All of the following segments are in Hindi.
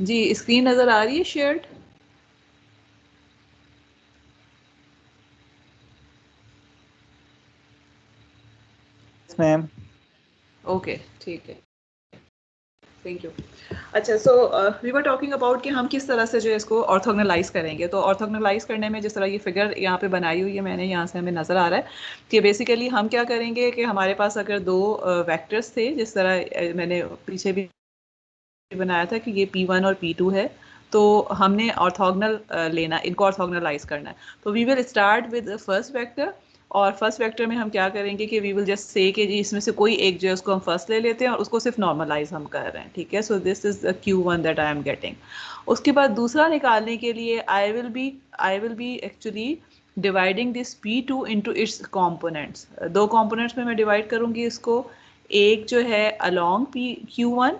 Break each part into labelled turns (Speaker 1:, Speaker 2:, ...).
Speaker 1: जी स्क्रीन नजर आ रही है शेयर्ड?
Speaker 2: मैम।
Speaker 1: ओके ठीक है, थैंक यू। अच्छा so we were talking about कि हम किस तरह से जो है इसको ऑर्थोगोनलाइज करेंगे। तो ऑर्थोगोनलाइज करने में जिस तरह ये फिगर यहाँ पे बनाई हुई है मैंने, यहाँ से हमें नज़र आ रहा है कि बेसिकली हम क्या करेंगे कि हमारे पास अगर दो वेक्टर्स थे, जिस तरह मैंने पीछे भी बनाया था कि ये P1 और P2 है, तो हमने ऑर्थोगोनल लेना, इनको ऑर्थोगोनलाइज करना है। तो we will start with first vector, और फर्स्ट वेक्टर में हम क्या करेंगे कि वी विल जस्ट से कि जी इसमें से कोई एक जो है उसको हम फर्स्ट ले लेते हैं और उसको सिर्फ नॉर्मलाइज हम कर रहे हैं, ठीक है। So this is the Q1 that I am getting. उसके बाद दूसरा निकालने के लिए I will be actually dividing this P2 into its components. दो कॉम्पोनेंट्स में मैं डिवाइड करूंगी इसको। एक जो है अलॉन्ग Q1,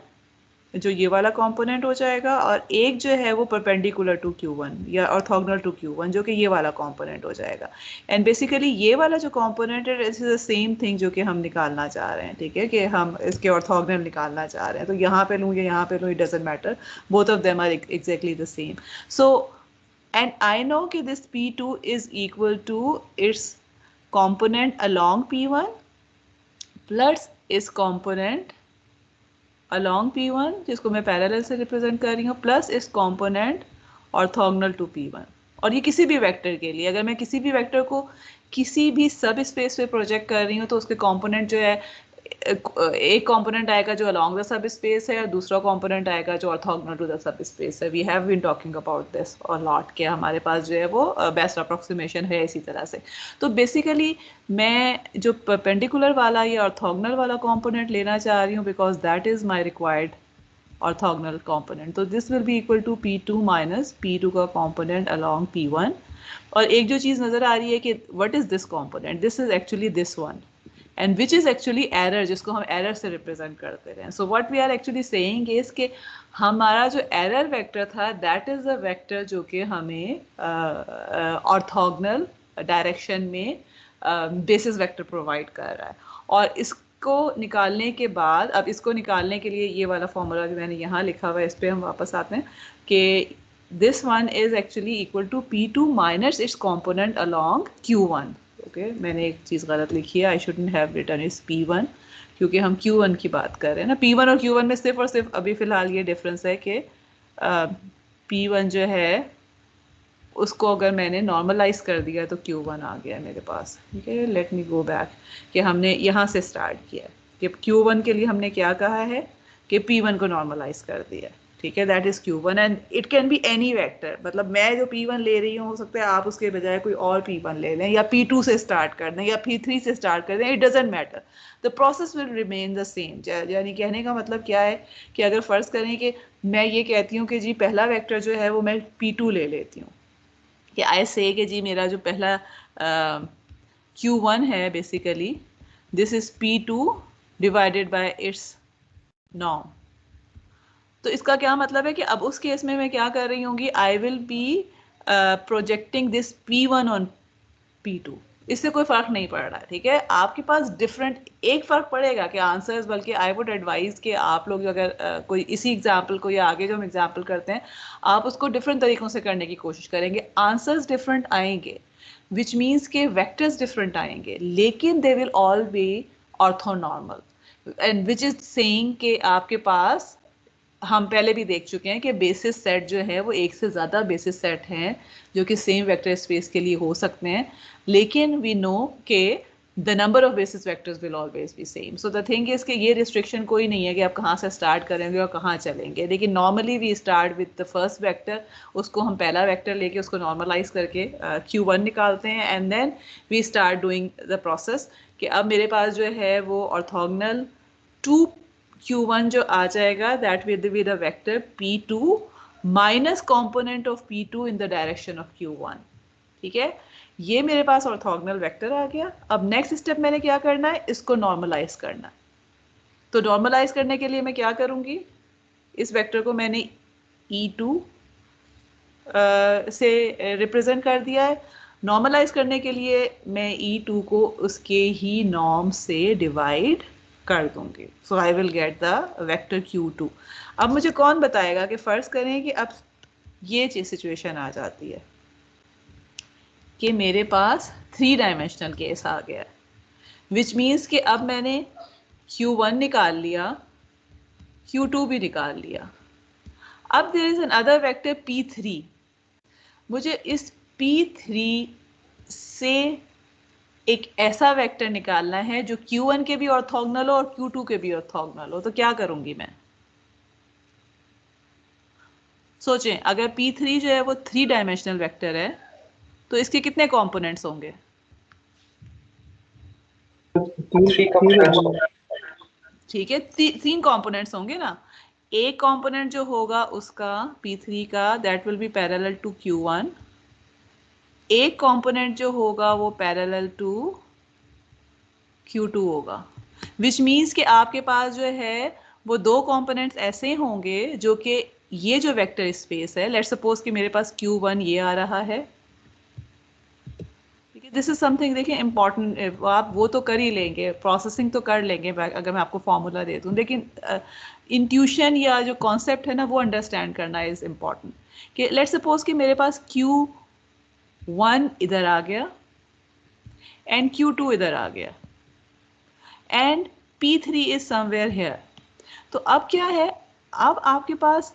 Speaker 1: जो ये वाला कंपोनेंट हो जाएगा, और एक जो है वो परपेंडिकुलर टू Q1 या ऑर्थोगोनल टू Q1, जो कि ये वाला कंपोनेंट हो जाएगा। एंड बेसिकली ये वाला जो कंपोनेंट है it is the same thing जो कि हम निकालना चाह रहे हैं, ठीक है, कि हम इसके ऑर्थोगोनल निकालना चाह रहे हैं। तो यहाँ पे लूँ या यहाँ पे लूँ, it doesn't matter, both of them are exactly the same. So and I know कि this P2 is equal to its component along P1 plus इस component along P1, जिसको मैं पैरेलल से रिप्रेजेंट कर रही हूँ, प्लस इस कंपोनेंट ऑर्थोगोनल टू P1। और ये किसी भी वेक्टर के लिए, अगर मैं किसी भी वेक्टर को किसी भी सब स्पेस पे प्रोजेक्ट कर रही हूँ तो उसके कंपोनेंट जो है, एक कंपोनेंट आएगा जो अलोंग द सब स्पेस है और दूसरा कंपोनेंट आएगा जो ऑर्थोगोनल टू द सब स्पेस है। We have been talking about this और लॉट के हमारे पास जो है वो बेस्ट अप्रोक्सीमेशन है इसी तरह से। तो बेसिकली मैं जो परपेंडिकुलर वाला या ऑर्थोगोनल वाला कंपोनेंट लेना चाह रही हूँ because that is my required orthogonal component. तो this will be equal to P2 minus P2 का कंपोनेंट अलोंग P1। और एक जो चीज़ नज़र आ रही है कि what is this component, this is actually this one, and which is actually error, जिसको हम एरर से रिप्रेजेंट करते रहे। So what we are actually saying is कि हमारा जो एरर वेक्टर था दैट इज द वेक्टर जो कि हमें ऑर्थोगोनल डायरेक्शन में बेसिस वेक्टर प्रोवाइड कर रहा है। और इसको निकालने के बाद, अब इसको निकालने के लिए ये वाला फॉर्मूला जो मैंने यहाँ लिखा हुआ है इस पर हम वापस आते हैं कि this one is actually equal to P2 minus its component along Q1। Okay, मैंने एक चीज़ गलत लिखी है, I shouldn't have written is P1, क्योंकि हम Q1 की बात कर रहे हैं ना। P1 और Q1 में सिर्फ और सिर्फ अभी फ़िलहाल ये डिफरेंस है कि P1 जो है उसको अगर मैंने नॉर्मलाइज कर दिया तो Q1 आ गया मेरे पास, ठीक है। लेट मी गो बैक कि हमने यहाँ से स्टार्ट किया कि Q1 के लिए हमने क्या कहा है कि P1 को नॉर्मलाइज कर दिया, ठीक है, that is Q1 and it can be any vector. मतलब मैं जो P1 ले रही हूँ हो सकता है आप उसके बजाय कोई और P1 ले लें, या P2 से स्टार्ट कर दें, या P3 से स्टार्ट कर दें, it doesn't matter, the process will remain the same. यानी कहने का मतलब क्या है कि अगर फ़र्ज़ करें कि मैं ये कहती हूँ कि जी पहला वेक्टर जो है वो मैं P2 ले लेती हूँ, कि आई से कि जी मेरा जो पहला Q1 है basically this is P2 divided by it's norm. तो इसका क्या मतलब है कि अब उस केस में मैं क्या कर रही होंगी, I will be projecting this P1 on P2। इससे कोई फर्क नहीं पड़ रहा है, ठीक है। आपके पास डिफरेंट एक फर्क पड़ेगा कि आंसर्स, बल्कि आई वुड एडवाइज कि आप लोग अगर कोई इसी एग्जाम्पल को या आगे जो हम एग्जाम्पल करते हैं आप उसको डिफरेंट तरीकों से करने की कोशिश करेंगे। आंसर्स डिफरेंट आएंगे विच मीन्स के वेक्टर्स डिफरेंट आएंगे, लेकिन they will all B orthonormal, and which is saying कि आपके पास, हम पहले भी देख चुके हैं कि बेसिस सेट जो है वो एक से ज़्यादा बेसिस सेट हैं जो कि सेम वेक्टर स्पेस के लिए हो सकते हैं, लेकिन वी नो कि the number of basis vectors will always be same. So the thing is कि ये रिस्ट्रिक्शन कोई नहीं है कि आप कहाँ से स्टार्ट करेंगे और कहाँ चलेंगे, लेकिन normally we start with the first vector, उसको हम पहला वेक्टर लेके उसको नॉर्मलाइज करके Q1 निकालते हैं, and then we start doing the process कि अब मेरे पास जो है वो ऑर्थोगोनल टू Q1 जो आ जाएगा that will be the vector P2 minus component of P2 in the direction of Q1, ठीक है। ये मेरे पास ऑर्थोगोनल वेक्टर आ गया। अब नेक्स्ट स्टेप मैंने क्या करना है, इसको नॉर्मलाइज करना है। तो नॉर्मलाइज करने के लिए मैं क्या करूंगी, इस वेक्टर को मैंने E2 से रिप्रेजेंट कर दिया है। नॉर्मलाइज करने के लिए मैं E2 को उसके ही नॉर्म से डिवाइड कर दूंगी. So I will get the vector Q2. अब मुझे कौन बताएगा कि फर्ज करें कि अब ये सिचुएशन आ जाती है कि मेरे पास 3 डायमेंशनल केस आ गया, विच मीन्स कि अब मैंने Q1 निकाल लिया, Q2 भी निकाल लिया. अब there is another vector P3. मुझे इस P3 से एक ऐसा वेक्टर निकालना है जो Q1 के भी ऑर्थोगोनल हो और Q2 के भी ऑर्थोगोनल हो. तो क्या करूंगी मैं? सोचें, अगर P3 जो है वो 3 डायमेंशनल वेक्टर है तो इसके कितने कंपोनेंट्स होंगे? ठीक है, 3 कंपोनेंट्स होंगे ना. एक कंपोनेंट जो होगा उसका P3 का that will be parallel to Q1. एक कंपोनेंट जो होगा वो पैरेलल टू Q2 होगा, विच मीन्स कि आपके पास जो है वो 2 कंपोनेंट्स ऐसे होंगे जो कि ये जो वेक्टर स्पेस है, लेट्स सपोज कि मेरे पास Q1 ये आ रहा है. ठीक है, दिस इज समथिंग, देखिए इंपॉर्टेंट, आप वो तो कर ही लेंगे, प्रोसेसिंग तो कर लेंगे अगर मैं आपको फॉर्मूला दे दूं, लेकिन इंट्यूशन या जो कॉन्सेप्ट है ना वो अंडरस्टैंड करना इज इम्पॉर्टेंट. कि लेट्स सपोज कि मेरे पास Q1 इधर आ गया एंड Q2 इधर आ गया and P3 is somewhere here. तो अब क्या है, अब आपके पास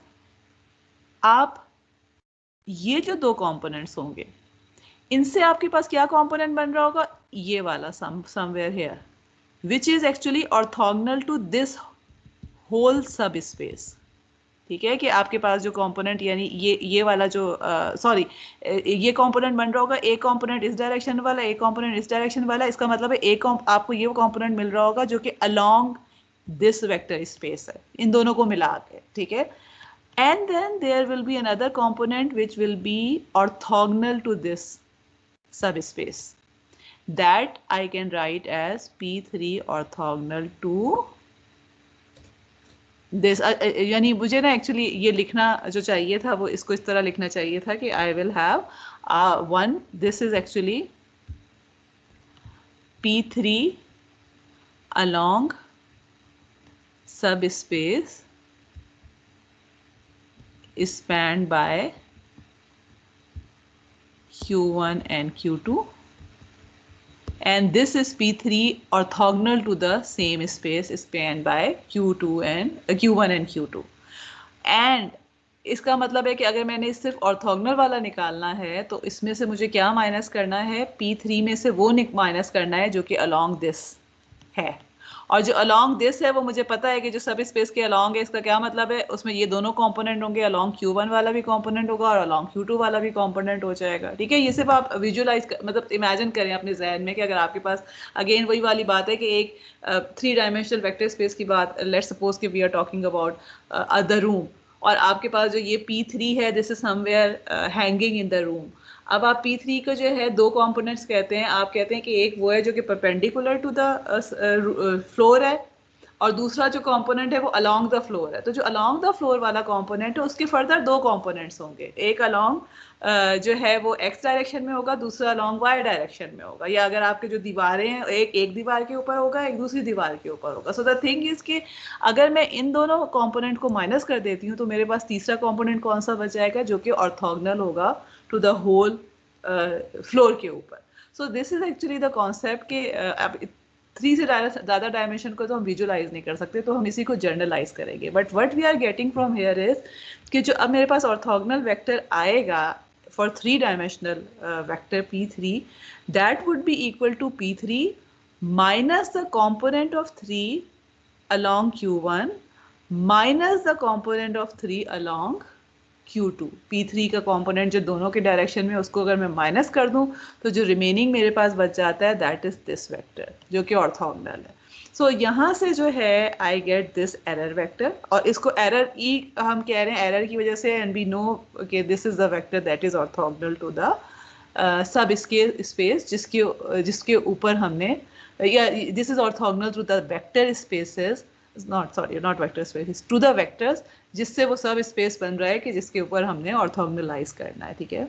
Speaker 1: आप ये जो 2 कंपोनेंट्स होंगे इनसे आपके पास क्या कंपोनेंट बन रहा होगा? ये वाला somewhere here, which is actually orthogonal to this whole sub space. ठीक है, कि आपके पास जो कंपोनेंट यानी ये वाला जो सॉरी ये कंपोनेंट बन रहा होगा, एक कंपोनेंट इस डायरेक्शन वाला, एक कंपोनेंट इस डायरेक्शन वाला. इसका मतलब है एक आपको ये कंपोनेंट मिल रहा होगा जो कि अलोंग दिस वेक्टर स्पेस है, इन दोनों को मिला के. ठीक है, and then there will be another component which will be orthogonal to this subspace that I can write as P3 orthogonal to this. यानी मुझे ना एक्चुअली ये लिखना जो चाहिए था वो इसको इस तरह लिखना चाहिए था कि I will have one, this is actually P3 along subspace is spanned by Q1 and Q2, and this is P3 orthogonal to the same space spanned by Q1 and Q2. and इसका मतलब है कि अगर मैंने सिर्फ ऑर्थोगोनल वाला निकालना है तो इसमें से मुझे क्या माइनस करना है? P3 में से वो माइनस करना है जो कि अलोंग दिस है, और जो अलोंग दिस है वो मुझे पता है कि जो सब स्पेस के अलोंग है, इसका क्या मतलब है? उसमें ये दोनों कंपोनेंट होंगे, अलोंग Q1 वाला भी कंपोनेंट होगा और अलोंग Q2 वाला भी कंपोनेंट हो जाएगा. ठीक है, ये सिर्फ आप विजुअलाइज मतलब इमेजिन करें अपने जहन में कि अगर आपके पास अगेन वही वाली बात है कि एक 3 डायमेंशनल वेक्टर स्पेस की बात, लेट्स सपोज कि we are talking about a room, और आपके पास जो ये P3 है this is somewhere hanging in the room. अब आप P3 को जो है 2 कंपोनेंट्स कहते हैं. आप कहते हैं कि एक वो है जो कि परपेंडिकुलर टू द फ्लोर है, और दूसरा जो कंपोनेंट है वो अलोंग द फ्लोर है. तो जो अलोंग द फ्लोर वाला कंपोनेंट है उसके फर्दर 2 कंपोनेंट्स होंगे, एक अलोंग जो है वो x डायरेक्शन में होगा, दूसरा अलोंग y डायरेक्शन में होगा. या अगर आपके जो दीवारें हैं एक दीवार के ऊपर होगा, एक दूसरी दीवार के ऊपर होगा. सो द थिंग इज कि अगर मैं इन दोनों कंपोनेंट को माइनस कर देती हूँ तो मेरे पास तीसरा कंपोनेंट कौन सा बच जाएगा जो कि ऑर्थोगोनल होगा टू द होल फ्लोर के ऊपर. So this is actually the concept के 3 से ज़्यादा डायमेंशन को तो हम विजुअलाइज नहीं कर सकते, तो हम इसी को जनरलाइज करेंगे. But what we are getting from here is कि जो अब मेरे पास ऑर्थोगोनल वेक्टर आएगा for 3 dimensional vector P3, that would be equal to P3 minus the component of 3 along Q1 minus the component of 3 along Q2. P3 का component जो दोनों के डायरेक्शन में, उसको अगर मैं माइनस कर दूं तो जो रिमेनिंग मेरे पास बच जाता है दैट इज दिस वेक्टर जो कि ऑर्थोगोनल है. सो यहाँ से जो है I get this error vector, और इसको एरर ई हम कह रहे हैं एरर की वजह से, एंड वी नो कि this is the vector that is orthogonal to the सब स्पेस जिसके ऊपर हमने, या this is orthogonal to the vector spaces, not vector space, to the vectors जिससे वो सब स्पेस बन रहा है कि जिसके ऊपर हमने ऑर्थोगोनलाइज करना है. ठीक है,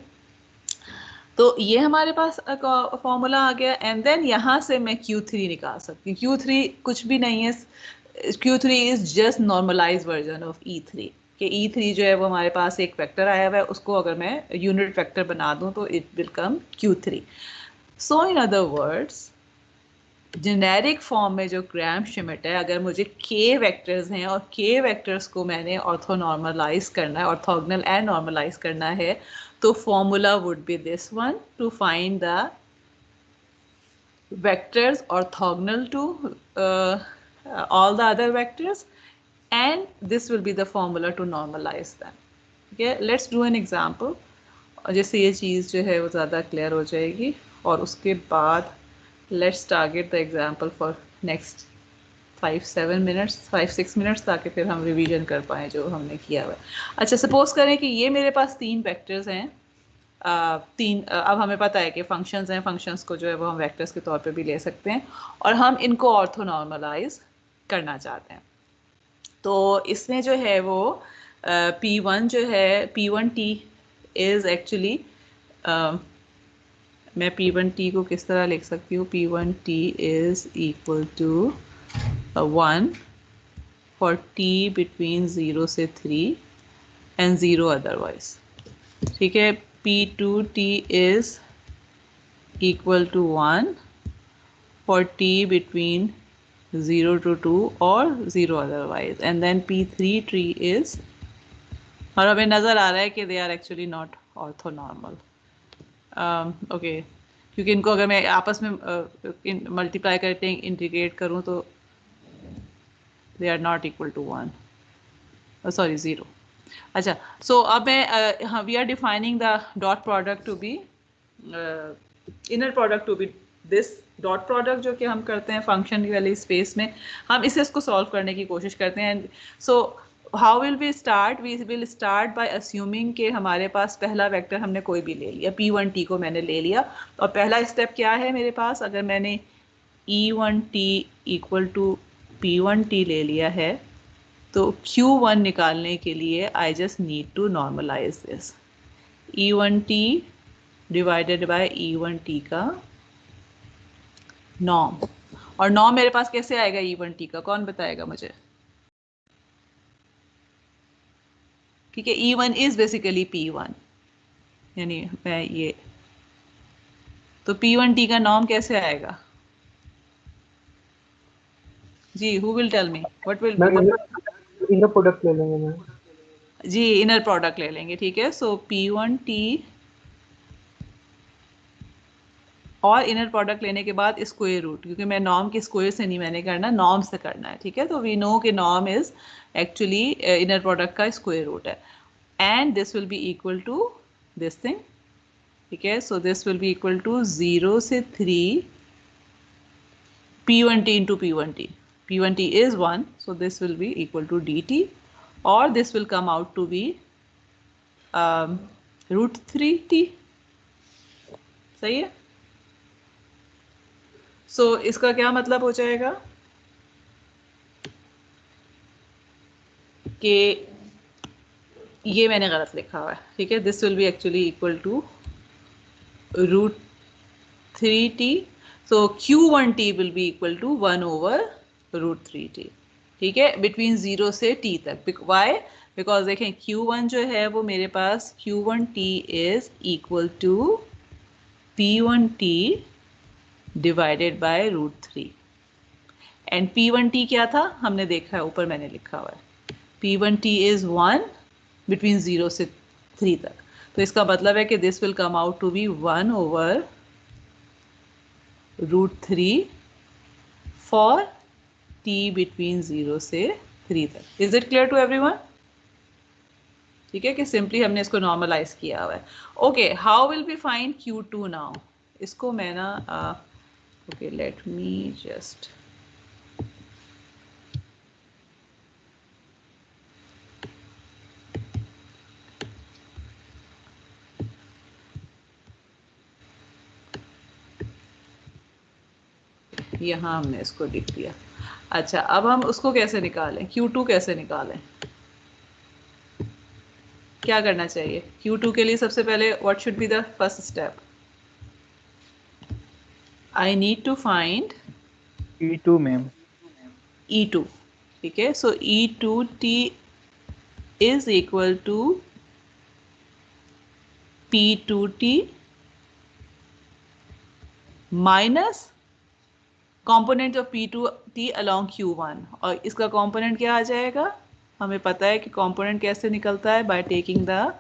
Speaker 1: तो ये हमारे पास फॉर्मूला आ गया एंड देन यहाँ से मैं Q3 निकाल सकती हूँ। Q3 कुछ भी नहीं है, Q3 is just normalize version of E3 कि E3 जो है वो हमारे पास एक वेक्टर आया हुआ है, उसको अगर मैं यूनिट वेक्टर बना दूं तो it will come Q3। So in other words generic form में जो ग्राम श्मिट है, अगर मुझे k वेक्टर्स हैं और k वेक्टर्स को मैंने ऑर्थोनॉर्मलाइज करना है, ऑर्थोगोनल एंड नॉर्मलाइज करना है, तो formula would be this one two find the vectors orthogonal to all the other vectors, and this will be the formula to normalize them. Okay, let's do an example जैसे ये चीज़ जो है वो ज़्यादा क्लियर हो जाएगी, और उसके बाद let's target the example for next 5-7 minutes 5-6 minutes ताकि फिर हम रिवीजन कर पाएँ जो हमने किया हुआ है। अच्छा, सपोज करें कि ये मेरे पास 3 वेक्टर्स हैं, अब हमें पता है कि फंक्शंस हैं, फंक्शंस को जो है वो हम वेक्टर्स के तौर पे भी ले सकते हैं, और हम इनको ऑर्थोनॉर्मलाइज करना चाहते हैं। तो इसमें जो है वो P1 जो है, P1T इज़ एक्चुअली, मैं P1T को किस तरह लिख सकती हूँ, P1T is equal to 1 for T between 0 से 3 एंड 0 अदरवाइज। ठीक है, P2T is equal to 1 for T between 0 to 2 or 0 otherwise, and then P3T is, और हमें नज़र आ रहा है कि they are actually not orthonormal. Okay, क्योंकि इनको अगर मैं आपस में मल्टीप्लाई करते हैं, इंटीग्रेट करूँ तो they are not equal to 1, sorry 0. अच्छा, सो अब मैं हाँ, we are defining the dot product to be, inner product to be this dot product जो कि हम करते हैं फंक्शन वाली स्पेस में, हम इसे इसको सॉल्व करने की कोशिश करते हैं। So how will we start, we will start by assuming कि हमारे पास पहला वेक्टर हमने कोई भी ले लिया, P1T को मैंने ले लिया, और पहला स्टेप क्या है मेरे पास, अगर मैंने E1T इक्वल टू P1T ले लिया है तो Q1 निकालने के लिए I just need to normalize this, E1T divided by E1T का नॉर्म, और नॉर्म मेरे पास कैसे आएगा E1T का, कौन बताएगा मुझे? ठीक है, E1 इज बेसिकली P1, यानी मैं ये, तो P1T का नॉर्म कैसे आएगा जी, who will tell me what will
Speaker 3: inner product ले लेंगे मैम
Speaker 1: जी, इनर प्रोडक्ट ले लेंगे। ठीक है, सो P1T और इनर प्रोडक्ट लेने के बाद स्क्वायर रूट, क्योंकि मैं नॉर्म के स्क्वायर से नहीं मैंने करना, नॉर्म से करना है। ठीक है, तो वी नो कि norm is actually inner product का स्क्वायर रूट है, and this will be equal to this thing. ठीक है, so this will be equal to 0 से 3 P1T into P1T, P1T is 1, so this will be equal to dt, or this will come out to be root 3t। सही है, सो इसका क्या मतलब हो जाएगा कि ये मैंने गलत लिखा हुआ है। ठीक है, this will be actually equal to root 3t, so Q1T will be equal to 1 over root 3t। ठीक है, बिटवीन 0 से t तक। वाई? बिकॉज देखें Q1 जो है वो मेरे पास Q1T is equal to P1T divided by root 3, and P1T क्या था हमने देखा है, ऊपर मैंने लिखा हुआ है, P1T इज 1 बिटवीन 0 से 3 तक। तो इसका मतलब है कि this will come out to be 1 over root 3 for t between 0 से 3 तक। Is it clear to everyone? ठीक है, कि सिंपली हमने इसको नॉर्मलाइज किया हुआ है। Okay, how will be find Q2 now? इसको मैं ना ओके, लेट मी जस्ट यहाँ हमने इसको लिख दिया। अच्छा, अब हम उसको कैसे निकालें, Q2 कैसे निकालें, क्या करना चाहिए Q2 के लिए? सबसे पहले what should be the first step? I need to find
Speaker 2: E2 ma'am.
Speaker 1: E2, ठीक है। So E2T is equal to P2T minus component of P2T along Q1, और इसका कॉम्पोनेंट क्या आ जाएगा, हमें पता है कि कॉम्पोनेंट कैसे निकलता है, by taking the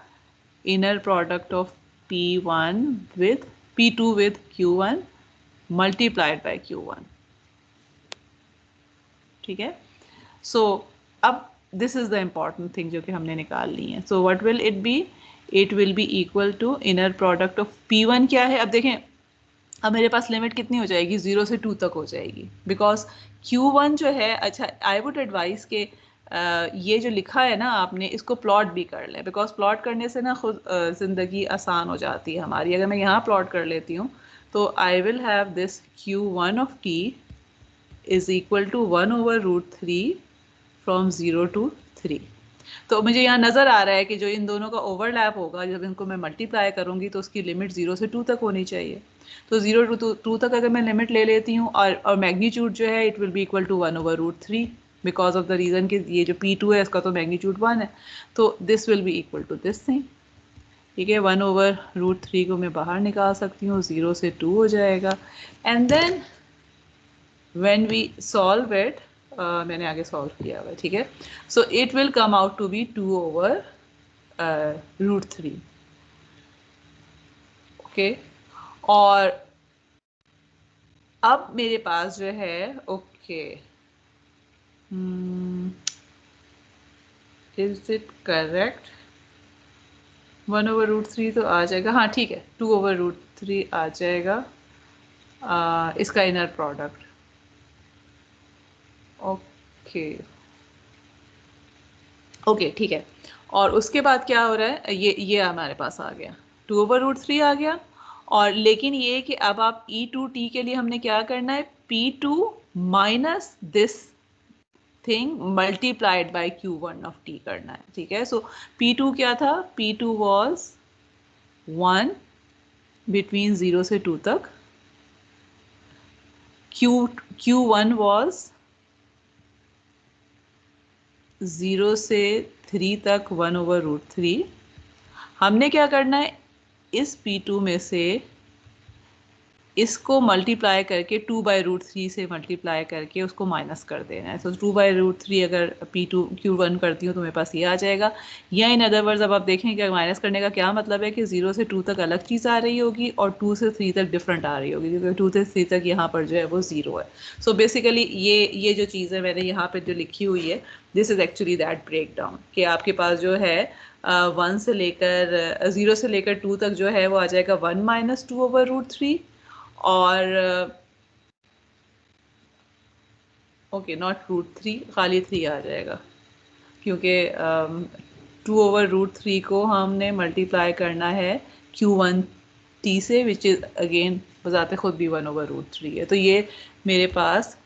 Speaker 1: inner product of P1 with P2 with Q1 multiplied by Q1, ठीक है। सो अब this is the important thing जो कि हमने निकाल ली है। So what will it be, it will be equal to inner product of P1 क्या है, अब देखें अब मेरे पास लिमिट कितनी हो जाएगी, 0 से 2 तक हो जाएगी, बिकॉज Q1 जो है, अच्छा आई वुड एडवाइस के ये जो लिखा है ना आपने, इसको प्लॉट भी कर लें, बिकॉज प्लॉट करने से ना खुद ज़िंदगी आसान हो जाती है हमारी। अगर मैं यहाँ प्लॉट कर लेती हूँ तो I will have this Q1 of T is equal to 1/√3 from 0 to 3। तो मुझे यहाँ नज़र आ रहा है कि जो इन दोनों का ओवरलैप होगा, जब इनको मैं मल्टीप्लाई करूँगी तो उसकी लिमिट 0 से 2 तक होनी चाहिए। तो 0 to 2 तक अगर मैं लिमिट ले लेती हूँ, और मैग्नीट्यूड जो है it will be equal to 1/√3, because of the reason कि ये जो P2 है इसका तो मैग्नीट्यूड 1 है, तो this will be equal to this thing, ठीक है। 1/√3 को मैं बाहर निकाल सकती हूँ, 0 से 2 हो जाएगा, and then when we solve it, मैंने आगे सॉल्व किया हुआ है, ठीक है। So it will come out to be 2/√3, okay. और अब मेरे पास जो है, ओके, इज इट करेक्ट, 1/√3 तो आ जाएगा, हाँ ठीक है, 2/√3 आ जाएगा इसका इनर प्रोडक्ट, ओके ओके ठीक है। और उसके बाद क्या हो रहा है, ये हमारे पास आ गया, 2/√3 आ गया। और लेकिन ये कि अब आप E2T के लिए हमने क्या करना है, P2 minus this thing multiplied by Q1 of T करना है, ठीक है। सो P2 क्या था, P2 वॉज 1 बिटवीन 0 से 2 तक, Q1 वॉज 0 से 3 तक 1/√3। हमने क्या करना है, इस P2 में से इसको मल्टीप्लाई करके 2/√3 से मल्टीप्लाई करके उसको माइनस कर देना है। तो 2/√3 अगर P2 Q1 करती हूँ तो मेरे पास ये आ जाएगा, या इन अदर वर्ड्स अब आप देखें कि माइनस करने का क्या मतलब है कि 0 से 2 तक अलग चीज़ आ रही होगी और 2 से 3 तक डिफरेंट आ रही होगी, क्योंकि 2 से 3 तक यहाँ पर जो है वो 0 है। सो बेसिकली ये जो चीज़ है मैंने यहाँ पर जो लिखी हुई है, this is actually that break down, कि आपके पास जो है 1 से लेकर 0 से लेकर 2 तक जो है वो आ जाएगा 1 - 2/√3, और ओके नॉट √3, खाली 3 आ जाएगा, क्योंकि 2/√3 को हमने मल्टीप्लाई करना है Q1T से, विच इज़ अगेन बजाते खुद भी 1/√3 है। तो ये मेरे पास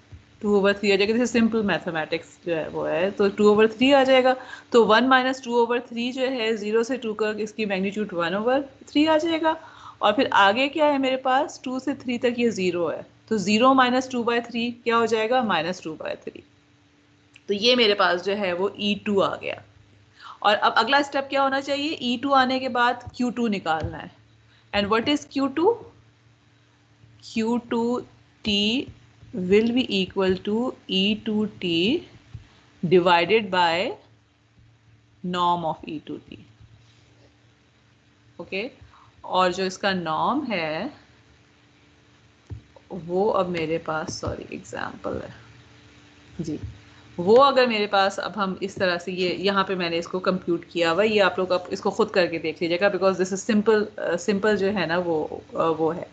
Speaker 1: 2/3 आ जाएगा, जैसे सिंपल मैथमेटिक्स जो है वो है, तो 2/3 आ जाएगा। तो 1 - 2/3 जो है 0 से 2 का, इसकी मैग्नीट्यूड 1/3 आ जाएगा। और फिर आगे क्या है मेरे पास, 2 से 3 तक ये 0 है, तो 0 - 2/3 क्या हो जाएगा, -2/3। तो ये मेरे पास जो है वो E2 आ गया। और अब अगला स्टेप क्या होना चाहिए, E2 आने के बाद Q2 निकालना है। And what is Q2? Q2T will be equal to E2T divided by norm of E2T, okay. और जो इसका नॉर्म है वो अब मेरे पास, सॉरी एग्जाम्पल है जी, वो अगर मेरे पास, अब हम इस तरह से ये यहाँ पे मैंने इसको कंप्यूट किया हुआ, ये आप लोग अब इसको खुद करके देख लीजिएगा, बिकॉज दिस इज सिंपल जो है ना वो है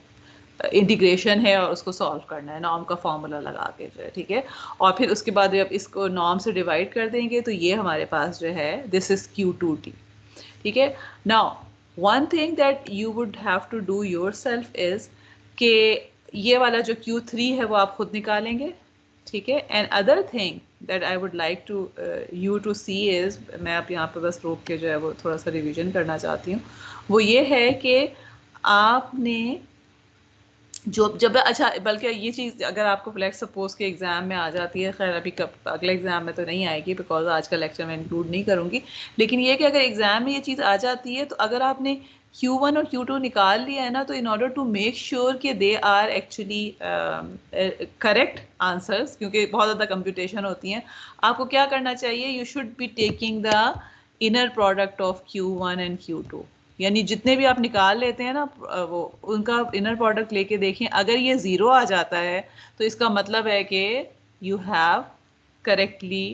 Speaker 1: इंटीग्रेशन है, और उसको सॉल्व करना है नॉर्म का फॉर्मूला लगा के जो है, ठीक है। और फिर उसके बाद जब इसको नॉर्म से डिवाइड कर देंगे तो ये हमारे पास जो है दिस इज Q2T, ठीक है। Now one thing that you would have to do yourself is कि ये वाला जो Q3 है वो आप खुद निकालेंगे, ठीक है। And other thing that I would like to you to see is, मैं आप यहाँ पे बस रोक के जो है वो थोड़ा सा रिवीजन करना चाहती हूँ, वो ये है कि आपने जो जब अच्छा, बल्कि ये चीज़ अगर आपको फ्लैक्स सपोज के एग्जाम में आ जाती है, खैर अभी कब अगले एग्जाम में तो नहीं आएगी बिकॉज आज का लेक्चर मैं इंक्लूड नहीं करूंगी, लेकिन ये कि अगर एग्जाम में ये चीज़ आ जाती है तो अगर आपने Q1 और Q2 निकाल लिया है ना, तो in order to make sure कि they are actually correct answers, क्योंकि बहुत ज़्यादा कंप्यूटेशन होती हैं, आपको क्या करना चाहिए, you should be taking the inner product of Q1 and Q2, यानी जितने भी आप निकाल लेते हैं ना वो उनका इनर प्रोडक्ट लेके देखें, अगर ये ज़ीरो आ जाता है तो इसका मतलब है कि you have correctly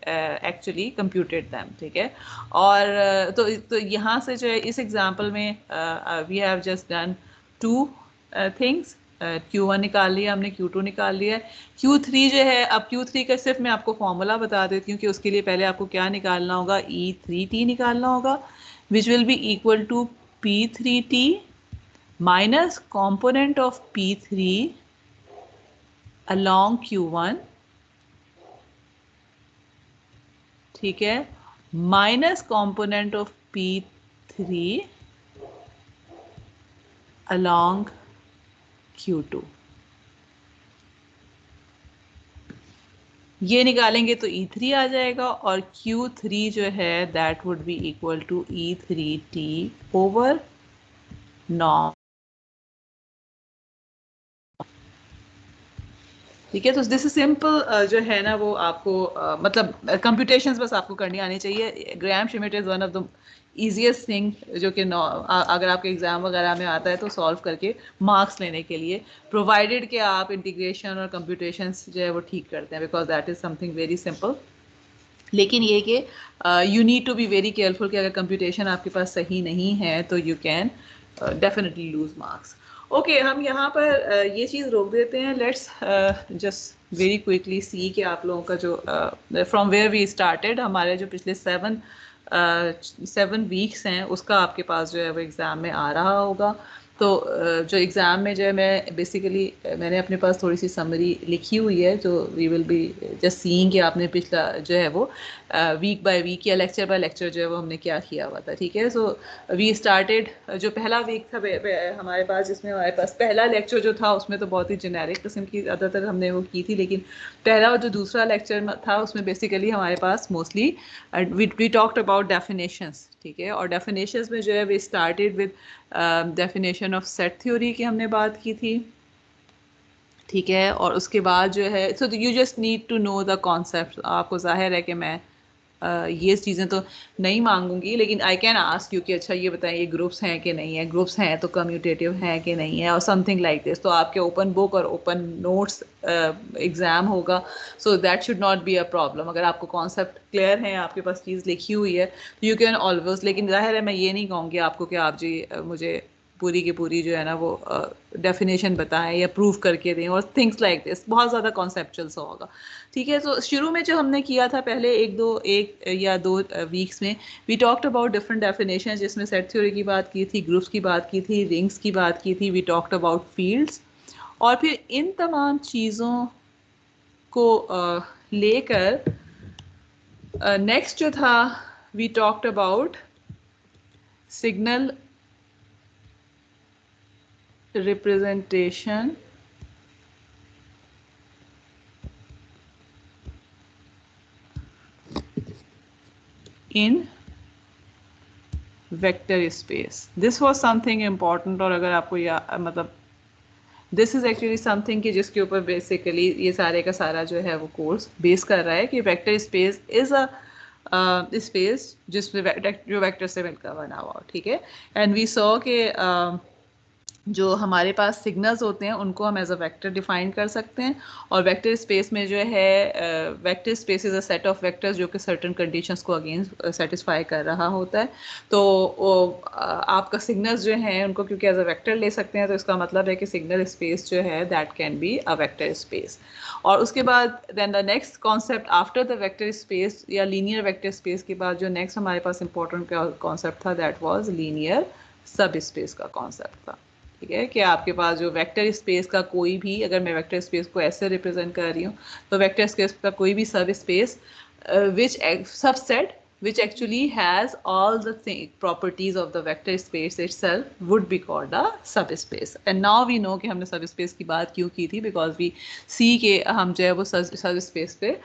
Speaker 1: actually computed them, ठीक है। और तो यहाँ से जो है इस एग्जांपल में we have just done two things, Q1 निकाल लिया हमने, Q2 निकाल लिया, Q3 जो है, अब Q3 का सिर्फ मैं आपको फॉर्मूला बता देती हूँ कि उसके लिए पहले आपको क्या निकालना होगा, E3T निकालना होगा, which will be equal to P3T minus component of P3 along Q1, ठीक है, minus component of P3 along Q2। ये निकालेंगे तो E3 आ जाएगा, और Q3 जो है that would be equal to E3T over norm, ठीक है। तो दिस इज सिंपल जो है ना वो आपको मतलब कंप्यूटेशंस बस आपको करनी आनी चाहिए। Graham Schmidt is one of the easiest thing जो कि अगर आपके एग्जाम वगैरह में आता है तो सॉल्व करके मार्क्स लेने के लिए, प्रोवाइडेड कि आप इंटीग्रेशन और कंप्यूटेशंस जो है वो ठीक करते हैं, because that is something very simple. लेकिन ये कि you need to be very careful कि अगर कंप्यूटेशन आपके पास सही नहीं है तो you can definitely lose marks. Okay, हम यहाँ पर ये चीज़ रोक देते हैं। Let's just very quickly see कि आप लोगों का जो फ्रॉम वेयर वी स्टार्टेड, हमारे जो पिछले 7 वीक्स हैं उसका आपके पास जो है वो एग्ज़ाम में आ रहा होगा। तो जो एग्ज़ाम में जो है मैं बेसिकली मैंने अपने पास थोड़ी सी समरी लिखी हुई है, जो we will be just seeing कि आपने पिछला जो है वो वीक बाय वीक या लेक्चर बाय लेक्चर जो है वो हमने क्या किया हुआ था, ठीक है। सो वी स्टार्टेड, जो पहला वीक था हमारे पास, जिसमें हमारे पास पहला लेक्चर जो था उसमें तो बहुत ही जेनेरिक किस्म की ज़्यादातर हमने वो की थी, लेकिन पहला और जो दूसरा लेक्चर था उसमें बेसिकली हमारे पास mostly we talked about definitions, ठीक है। और डेफिनेशंस में जो है we started with definition of set theory की हमने बात की थी, ठीक है। और उसके बाद जो है so you just need to know the concept. आपको जाहिर है कि मैं ये चीज़ें तो नहीं मांगूंगी, लेकिन आई कैन आस्क यू कि अच्छा ये बताएं ये ग्रुप्स हैं कि नहीं है, ग्रुप्स हैं तो कम्यूटेटिव हैं कि नहीं है, और समथिंग लाइक दिस। तो आपके ओपन बुक और ओपन नोट्स एग्ज़ाम होगा, so that should not be a problem. अगर आपको कॉन्सेप्ट क्लियर है, आपके पास चीज़ लिखी हुई है, तो यू कैन ऑलवेज, लेकिन जाहिर है मैं ये नहीं कहूँगी आपको कि आप जी मुझे पूरी की पूरी जो है ना वो डेफिनेशन बताएं या प्रूव करके दें और थिंग्स लाइक दिस, बहुत ज़्यादा कॉन्सेप्चुअल सा होगा, ठीक है। तो शुरू में जो हमने किया था पहले एक या दो वीक्स में, we talked about different definition, जिसमें सेट थ्योरी की बात की थी, ग्रुप्स की बात की थी, रिंग्स की बात की थी, वी टॉक्ड अबाउट फील्ड्स, और फिर इन तमाम चीज़ों को लेकर नेक्स्ट जो था we talked about signal representation in vector space. This was something important, और अगर आपको मतलब दिस इज एक्चुअली समथिंग कि जिसके ऊपर बेसिकली ये सारे का सारा जो है वो कोर्स बेस कर रहा है कि vector space is a space जिसमें जो वेक्टर से मिलकर बना हुआ, ठीक है। एंड वी सॉ के जो हमारे पास सिग्नल्स होते हैं उनको हम एज अ वेक्टर डिफाइन कर सकते हैं, और वेक्टर स्पेस में जो है vector space is a set of vectors जो कि सर्टेन कंडीशंस को अगेंस्ट सेटिस्फाई कर रहा होता है। तो आपका सिग्नल्स जो हैं उनको क्योंकि एज अ वेक्टर ले सकते हैं, तो इसका मतलब है कि सिग्नल स्पेस जो है that can be a vector space. और उसके बाद then the next concept after the vector space या लीनियर वेक्टर स्पेस के बाद जो नेक्स्ट हमारे पास इंपॉर्टेंट कॉन्सेप्ट था that was linear sub space का कॉन्सेप्ट था, ठीक है। कि आपके पास जो वेक्टर स्पेस का कोई भी, अगर मैं वेक्टर स्पेस को ऐसे रिप्रेजेंट कर रही हूँ, तो वेक्टर स्पेस का कोई भी सब space which subset which actually has all the properties of the vector space itself would be called a subspace. And now we know कि हमने subspace की बात क्यों की थी, because we see कि हम जो है वो subspace पे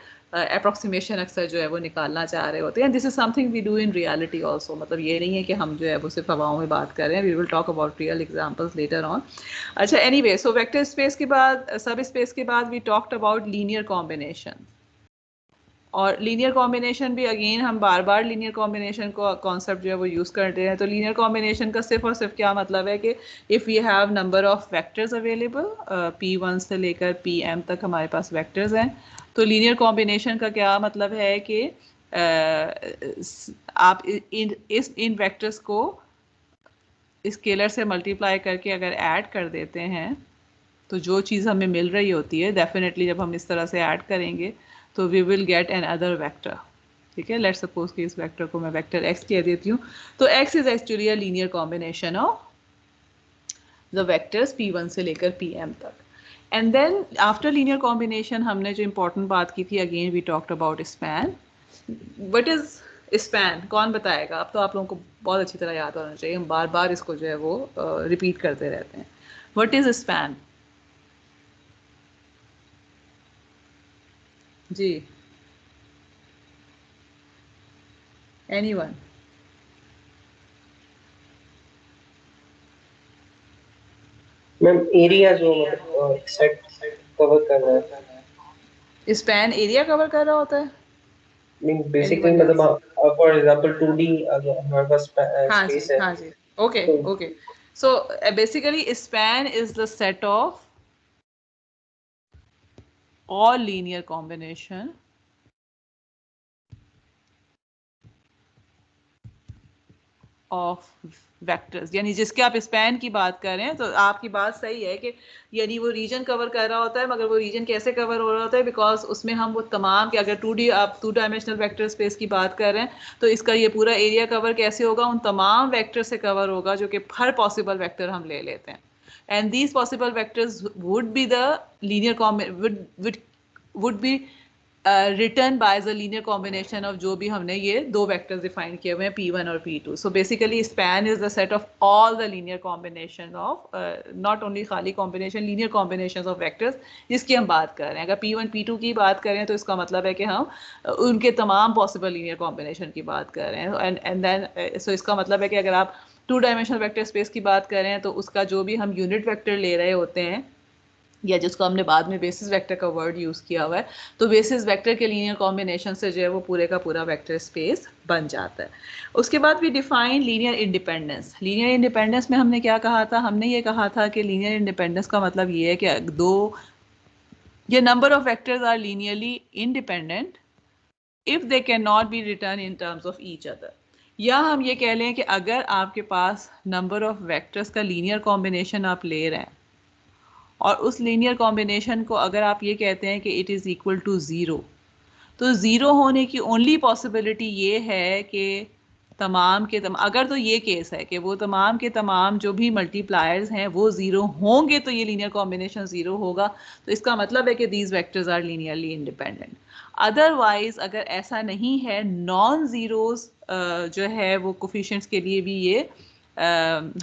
Speaker 1: approximation अक्सर जो है वो निकालना चाह रहे होते हैं. This is something we do in reality also. मतलब ये नहीं है कि हम जो है वो सिर्फ हवाओं में बात कर रहे हैं. We will talk about real examples later on. अच्छा, anyway, so vector space के बाद subspace के बाद we talked about linear combination. और लीनियर कॉम्बिनेशन भी अगेन हम बार बार लीनियर कॉम्बिनेशन को कॉन्सेप्ट जो है वो यूज़ करते हैं. तो लीनियर कॉम्बिनेशन का सिर्फ और सिर्फ क्या मतलब है कि if we have number of vectors available, P1 से लेकर Pm तक हमारे पास वेक्टर्स हैं, तो लीनियर कॉम्बिनेशन का क्या मतलब है कि आप इन वेक्टर्स को स्केलर से मल्टीप्लाई करके अगर ऐड कर देते हैं तो जो चीज़ हमें मिल रही होती है, डेफिनेटली जब हम इस तरह से ऐड करेंगे तो we will get another vector. ठीक है, लेट्स सपोज कि इस वेक्टर को मैं वेक्टर x कह देती हूँ. तो x is actually a linear combination of the vectors P1 से लेकर Pm तक. And then after linear combination हमने जो इंपॉर्टेंट बात की थी, again we talked about span. What is span? कौन बताएगा? अब तो आप लोगों को बहुत अच्छी तरह याद होना चाहिए, हम बार बार इसको जो है वो रिपीट करते रहते हैं. What is span? जी, anyone?
Speaker 3: मैम एरिया जो मतलब सेट कवर कर रहा है.
Speaker 1: स्पैन एरिया कवर कर रहा होता है.
Speaker 3: मीन बेसिकली
Speaker 1: Anyone
Speaker 3: मतलब
Speaker 1: else?
Speaker 3: फॉर एग्जांपल 2D अगर हमारे पास
Speaker 1: हाँ जी,
Speaker 3: स्पेस है
Speaker 1: हाँ जी. ओके,
Speaker 3: तो
Speaker 1: okay. So basically span is the set of all linear combination of vectors. यानी जिसके आप स्पैन की बात कर रहे हैं, तो आपकी बात सही है कि यानी वो रीजन कवर कर रहा होता है, मगर वो रीजन कैसे कवर हो रहा होता है? बिकॉज उसमें हम वो तमाम के अगर 2D आप 2 डायमेंशनल वेक्टर स्पेस की बात कर रहे हैं तो इसका ये पूरा एरिया कवर कैसे होगा? उन तमाम वेक्टर से कवर होगा जो कि हर पॉसिबल वेक्टर हम ले लेते हैं. And these possible vectors would be the linear would be written by the linear combination of जो भी हमने ये दो वेक्टर्स डिफाइन किए हुए हैं P1 और P2. So basically span is the set of all the linear combination of not only खाली combination, linear combinations of vectors जिसकी हम बात कर रहे हैं. अगर P1 P2 की बात करें तो इसका मतलब है कि हम उनके तमाम possible linear combination की बात कर रहे हैं. and then so इसका मतलब है कि अगर आप 2 डायमेंशनल वेक्टर स्पेस की बात कर रहे हैं तो उसका जो भी हम यूनिट वेक्टर ले रहे होते हैं, या जिसको हमने बाद में बेसिस वेक्टर का वर्ड यूज़ किया हुआ है, तो बेसिस वेक्टर के लीनियर कॉम्बिनेशन से जो है वो पूरे का पूरा वेक्टर स्पेस बन जाता है. उसके बाद भी define linear independence. Linear independence में हमने क्या कहा था? हमने ये कहा था कि लीनियर इंडिपेंडेंस का मतलब ये है कि दो ये number of vectors are linearly independent if they can not be written in terms of each other. या हम ये कह लें कि अगर आपके पास नंबर ऑफ वेक्टर्स का लीनियर कॉम्बिनेशन आप ले रहे हैं और उस लीनियर कॉम्बिनेशन को अगर आप ये कहते हैं कि it is equal to zero, तो ज़ीरो होने की ओनली पॉसिबिलिटी ये है कि तमाम के तमाम, अगर तो ये केस है कि वो तमाम के तमाम जो भी मल्टीप्लायर्स हैं वो ज़ीरो होंगे तो ये लीनियर कॉम्बिनेशन ज़ीरो होगा. तो इसका मतलब है कि these vectors are linearly independent. Otherwise अगर ऐसा नहीं है, नॉन ज़ीरोज़ जो है वो कोफिशिएंट्स के लिए भी ये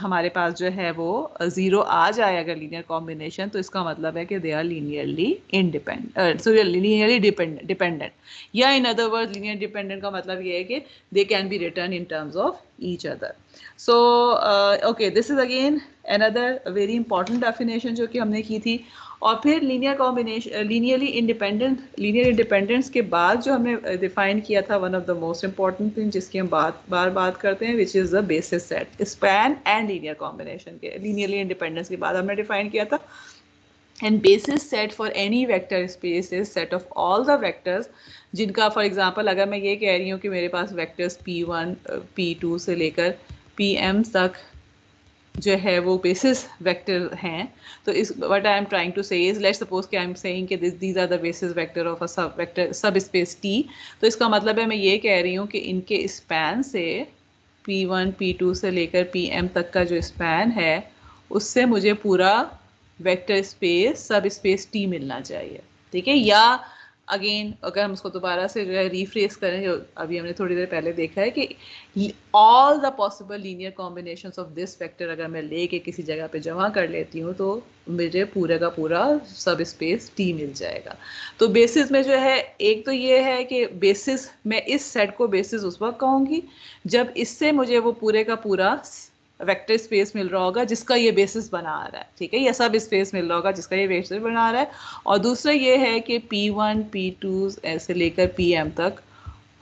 Speaker 1: हमारे पास जो है वो ज़ीरो आ जाए अगर लीनियर कॉम्बिनेशन, तो इसका मतलब है कि they are linearly independent, so linearly dependent. या in other word linear dependent का मतलब ये है कि they can be written in terms of each other. So okay, this is again another very important definition जो कि हमने की थी. और फिर linear combination, linearly independent, linear independence के बाद जो हमने डिफाइन किया था, one of the most important thing जिसकी हम बात करते हैं, which is the basis set. Span and linear combination के लीनियरली इंडिपेंडेंस के बाद हमने डिफाइन किया था, and bases set for any vector space is set of all the vectors जिनका, फॉर एग्जांपल अगर मैं ये कह रही हूँ कि मेरे पास वेक्टर्स P1 P2 से लेकर Pm तक जो है वो बेसिस वेक्टर हैं, तो इस what I am trying to say is, let's suppose कि आई एम सेइंग कि these are the basis vector of a sub vector सब स्पेस T. तो इसका मतलब है मैं ये कह रही हूँ कि इनके स्पैन से P1 P2 से लेकर Pm तक का जो स्पैन है उससे मुझे पूरा वेक्टर स्पेस सब स्पेस T मिलना चाहिए. ठीक है, या अगेन अगर हम उसको दोबारा से जो है रीफ्रेस करें, जो अभी हमने थोड़ी देर पहले देखा है कि all the possible linear combinations of this vector अगर मैं लेके किसी जगह पे जमा कर लेती हूँ तो मुझे पूरे का पूरा सब स्पेस टी मिल जाएगा। तो बेसिस में जो है एक तो ये है कि बेसिस, मैं इस सेट को बेसिस उस वक्त कहूँगी जब इससे मुझे वो पूरे का पूरा वेक्टर स्पेस मिल रहा होगा जिसका ये बेसिस बना रहा है, ठीक है, ये सब स्पेस मिल रहा होगा जिसका ये बेसिस बना रहा है। और दूसरा ये है कि P1 P2 ऐसे लेकर Pm तक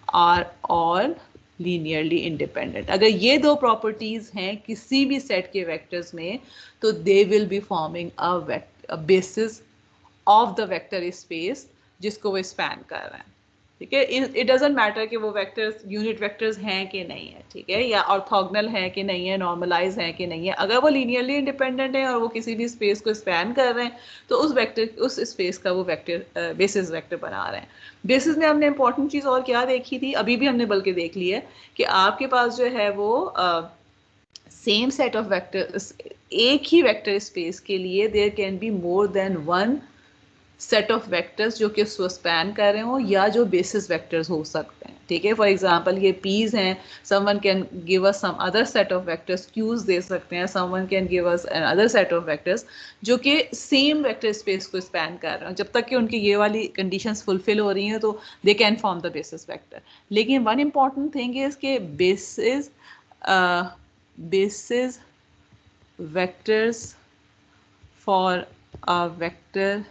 Speaker 1: आर ऑल लीनियरली इंडिपेंडेंट। अगर ये दो प्रॉपर्टीज हैं किसी भी सेट के वेक्टर्स में तो they will be forming a basis of the vector space जिसको वो स्पैन कर रहे हैं, ठीक है। इट डजेंट मैटर कि वो वेक्टर्स यूनिट वेक्टर्स हैं कि नहीं है, ठीक है, या ऑर्थोगोनल है कि नहीं है, नॉर्मलाइज है कि नहीं है, अगर वो लीनियरली इंडिपेंडेंट है और वो किसी भी स्पेस को स्पैन कर रहे हैं तो उस वेक्टर, उस स्पेस का वो वेक्टर बेसिस वेक्टर बना रहे हैं। बेसिस में हमने इंपॉर्टेंट चीज़ और क्या देखी थी, अभी भी हमने बल्कि देख ली है कि आपके पास जो है वो सेम सेट ऑफ वेक्टर्स, एक ही वेक्टर स्पेस के लिए there can be more than one set of vectors जो कि उसको स्पैन कर रहे हो या जो बेसिस वेक्टर्स हो सकते हैं, ठीक है। फॉर एग्जांपल ये पीज हैं, someone can give us some other set of vectors, Q's दे सकते हैं, someone can give us an other set of vectors जो कि सेम वेक्टर स्पेस को स्पैन कर रहे हो। जब तक कि उनकी ये वाली कंडीशंस फुलफिल हो रही हैं तो they can form the basis vector. लेकिन वन इंपॉर्टेंट थिंग इज के basis vectors for a vector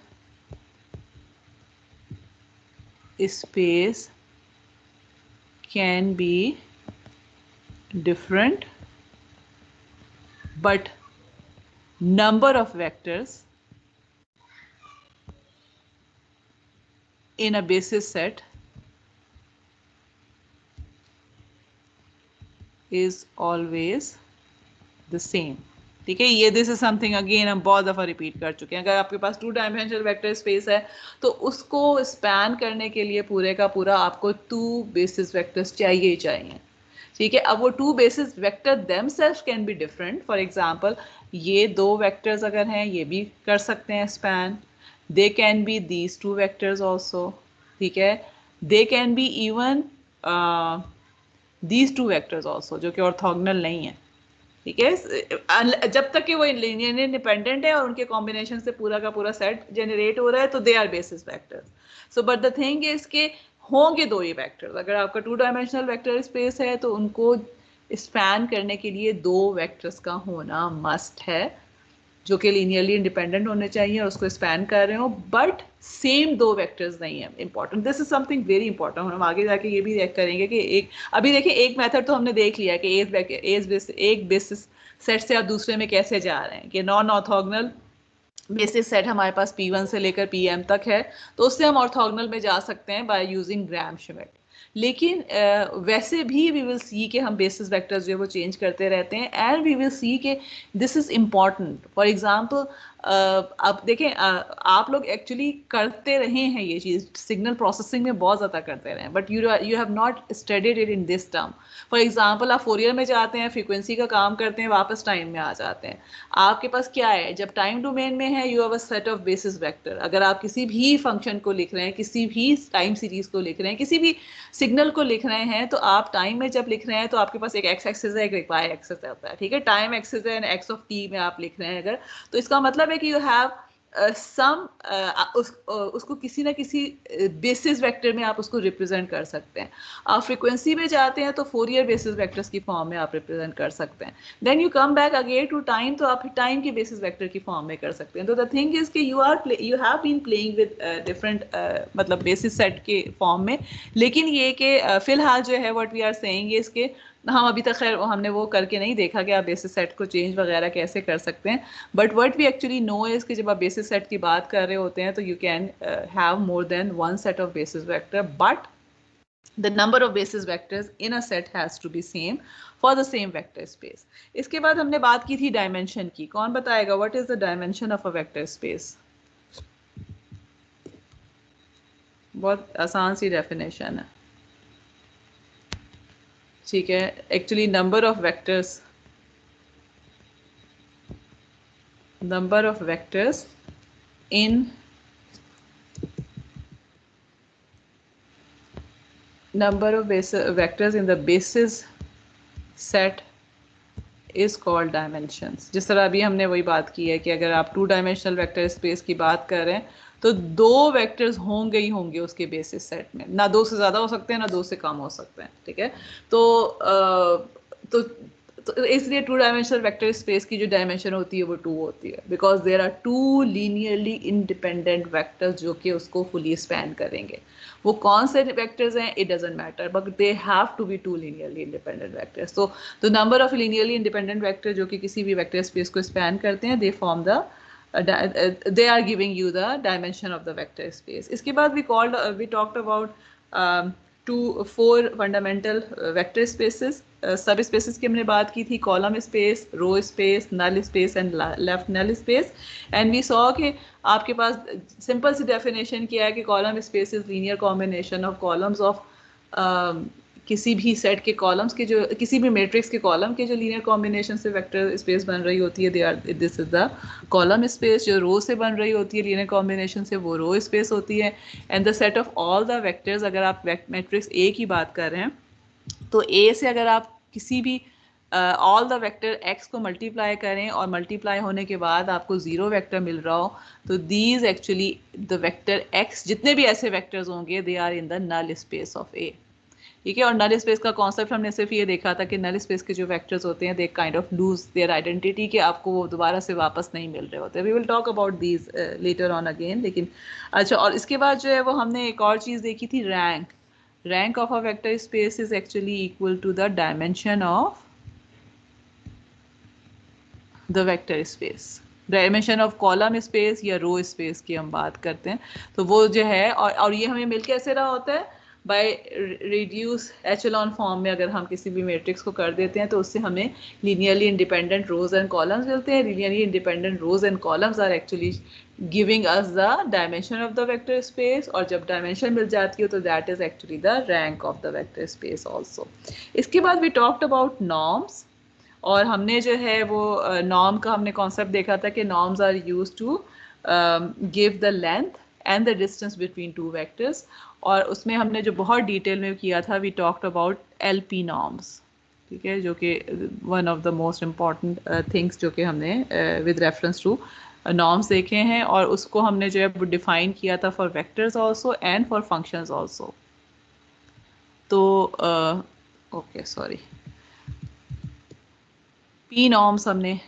Speaker 1: space can be different, but number of vectors in a basis set is always the same, ठीक है। ये दिस इज समथिंग अगेन हम बहुत दफ़ा रिपीट कर चुके हैं। अगर आपके पास 2 डायमेंशनल वेक्टर स्पेस है तो उसको स्पैन करने के लिए पूरे का पूरा आपको 2 बेसिस वेक्टर्स चाहिए ही चाहिए, ठीक है। अब वो 2 basis vector themselves can be different. For example ये 2 वेक्टर्स अगर हैं ये भी कर सकते हैं span, they can B these 2 vectors also, ठीक है। दे can be even these 2 vectors also जो कि ऑर्थोगोनल नहीं है, ठीक है। जब तक कि वो लीनियर इंडिपेंडेंट है और उनके कॉम्बिनेशन से पूरा का पूरा सेट जनरेट हो रहा है तो they are basis vectors. So but the thing is के होंगे 2 ही वेक्टर्स। अगर आपका 2 डायमेंशनल वेक्टर स्पेस है तो उनको स्पैन करने के लिए 2 वेक्टर्स का होना मस्ट है जो कि लीनियरली इंडिपेंडेंट होने चाहिए और उसको स्पैन कर रहे हो, बट सेम 2 वेक्टर्स नहीं है। Important, this is something very important. हम आगे जाके ये भी चेक करेंगे कि एक, अभी देखिए एक मेथड तो हमने देख लिया कि एक बेसिस सेट से आप दूसरे में कैसे जा रहे हैं कि नॉन ऑर्थोगोनल बेसिस सेट हमारे पास P1 से लेकर Pm तक है तो उससे हम ऑर्थोगोनल में जा सकते हैं बाय यूजिंग ग्राम श्मिट। लेकिन वैसे भी वी विल सी कि हम बेसिस वेक्टर्स जो है वो चेंज करते रहते हैं एंड वी विल सी कि this is important. For example अब देखें आप लोग एक्चुअली करते रहे हैं ये चीज़, सिग्नल प्रोसेसिंग में बहुत ज़्यादा करते रहे हैं, but you have not studied it in this term. For example आप फोरियर में जाते हैं, फ्रीक्वेंसी का काम करते हैं, वापस टाइम में आ जाते हैं। आपके पास क्या है, जब टाइम डोमेन में है you have a set of basis vector. अगर आप किसी भी फंक्शन को लिख रहे हैं, किसी भी टाइम सीरीज को लिख रहे हैं, किसी भी सिग्नल को लिख रहे हैं तो आप टाइम में जब लिख रहे हैं तो आपके पास एक एक्स एक्सिस है, एक वाई एक्सिस होता है, ठीक है। टाइम एक्सिस है, एक्स ऑफ टी में आप लिख रहे हैं अगर, तो इसका मतलब है कि यू हैव उसको किसी ना किसी बेसिस वेक्टर में आप उसको रिप्रेजेंट कर सकते हैं। आप फ्रीक्वेंसी में जाते हैं तो फोरियर बेसिस वेक्टर्स की फॉर्म में आप रिप्रेजेंट कर सकते हैं। Then you come back again to time तो आप टाइम की बेसिस वेक्टर की फॉर्म में कर सकते हैं। तो द थिंग इज कि you have been playing with different मतलब बेसिस सेट के फॉर्म में। लेकिन ये कि फिलहाल जो है what we are saying is के हम अभी तक खैर हमने वो करके नहीं देखा कि आप बेसिस सेट को चेंज वगैरह कैसे कर सकते हैं, but what we actually know is कि जब आप बेसिस सेट की बात कर रहे होते हैं तो you can have more than one set of basis vector, but the number of basis vectors in a set has to be same for the same vector space. इसके बाद हमने बात की थी डायमेंशन की। कौन बताएगा what is the dimension of a vector space? बहुत आसान सी डेफिनेशन है, ठीक है। Actually number of vectors in number of vectors in the basis set is called dimensions. जिस तरह अभी हमने वही बात की है कि अगर आप 2 डायमेंशनल वेक्टर स्पेस की बात कर रहे हैं तो 2 वेक्टर्स होंगे ही होंगे उसके बेसिस सेट में, ना 2 से ज़्यादा हो सकते हैं ना 2 से कम हो सकते हैं, ठीक है। तो इसलिए 2 डायमेंशनल वेक्टर स्पेस की जो डायमेंशन होती है वो 2 होती है, because there are 2 linearly independent vectors जो कि उसको फुली स्पैन करेंगे। वो कौन से वेक्टर्स हैं it doesn't matter, but they have to be 2 linearly independent vectors. तो the number of linearly independent vector जो कि किसी भी वेक्टर स्पेस को स्पैन करते हैं, they form the they are giving you the dimension of the vector space. इसके बाद we talked about 4 fundamental vector spaces. सब स्पेसेस की हमने बात की थी, column space, row space, null space and left null space. And we saw कि आपके पास सिंपल सी डेफिनेशन क्या है कि column space is linear combination of columns of किसी भी सेट के कॉलम्स के, जो किसी भी मैट्रिक्स के कॉलम के जो लीनियर कॉम्बिनेशन से वेक्टर स्पेस बन रही होती है, they are this is the column space. जो रो से बन रही होती है लीनियर कॉम्बिनेशन से, वो रो स्पेस होती है। And the set of all the vectors, अगर आप मैट्रिक्स ए की बात कर रहे हैं तो ए से अगर आप किसी भी ऑल द वेक्टर एक्स को मल्टीप्लाई करें और मल्टीप्लाई होने के बाद आपको 0 वेक्टर मिल रहा हो, तो these actually the vector X, जितने भी ऐसे वेक्टर्स होंगे, they are in the null space of A, ठीक है। और नल स्पेस का कॉन्सेप्ट हमने सिर्फ ये देखा था कि नल स्पेस के जो वेक्टर्स होते हैं, they kind of lose their identity, कि आपको वो दोबारा से वापस नहीं मिल रहे होते। We will talk about these later on again. लेकिन अच्छा, और इसके बाद जो है वो हमने एक और चीज़ देखी थी, rank of a vector space is actually equal to the dimension of the vector space. Dimension of column space या रो स्पेस की हम बात करते हैं, तो वो जो है, और ये हमें मिल कैसे रहा होता है, बाय रिड्यूस एचेलॉन फॉर्म में। अगर हम किसी भी मैट्रिक्स को कर देते हैं तो उससे हमें linearly independent rows and columns मिलते हैं। Linearly independent rows and columns are actually giving us the dimension of the vector space, और जब डायमेंशन मिल जाती है तो that is actually the rank of the vector space also. इसके बाद वी टॉक्ड अबाउट नॉर्म्स, और हमने जो है वो नॉर्म का हमने कॉन्सेप्ट देखा था कि norms are used to give the length and the distance between 2 vectors. और उसमें हमने जो बहुत डिटेल में किया था, we talked about LP norms, ठीक है, जो कि one of the most important things जो कि हमने विद रेफरेंस टू नॉर्म्स देखे हैं, और उसको हमने जो है वो डिफाइन किया था for vectors also and for functions also. तो ओके सॉरी, पी नॉर्म्स हमने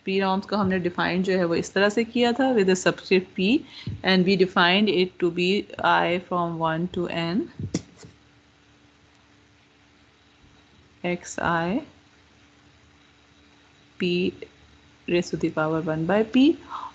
Speaker 1: पी नॉर्म्स को हमने डिफाइन जो है वो इस तरह से किया था with the subscript p, and we defined it to be i from 1 to n x i p raise to the power 1/p।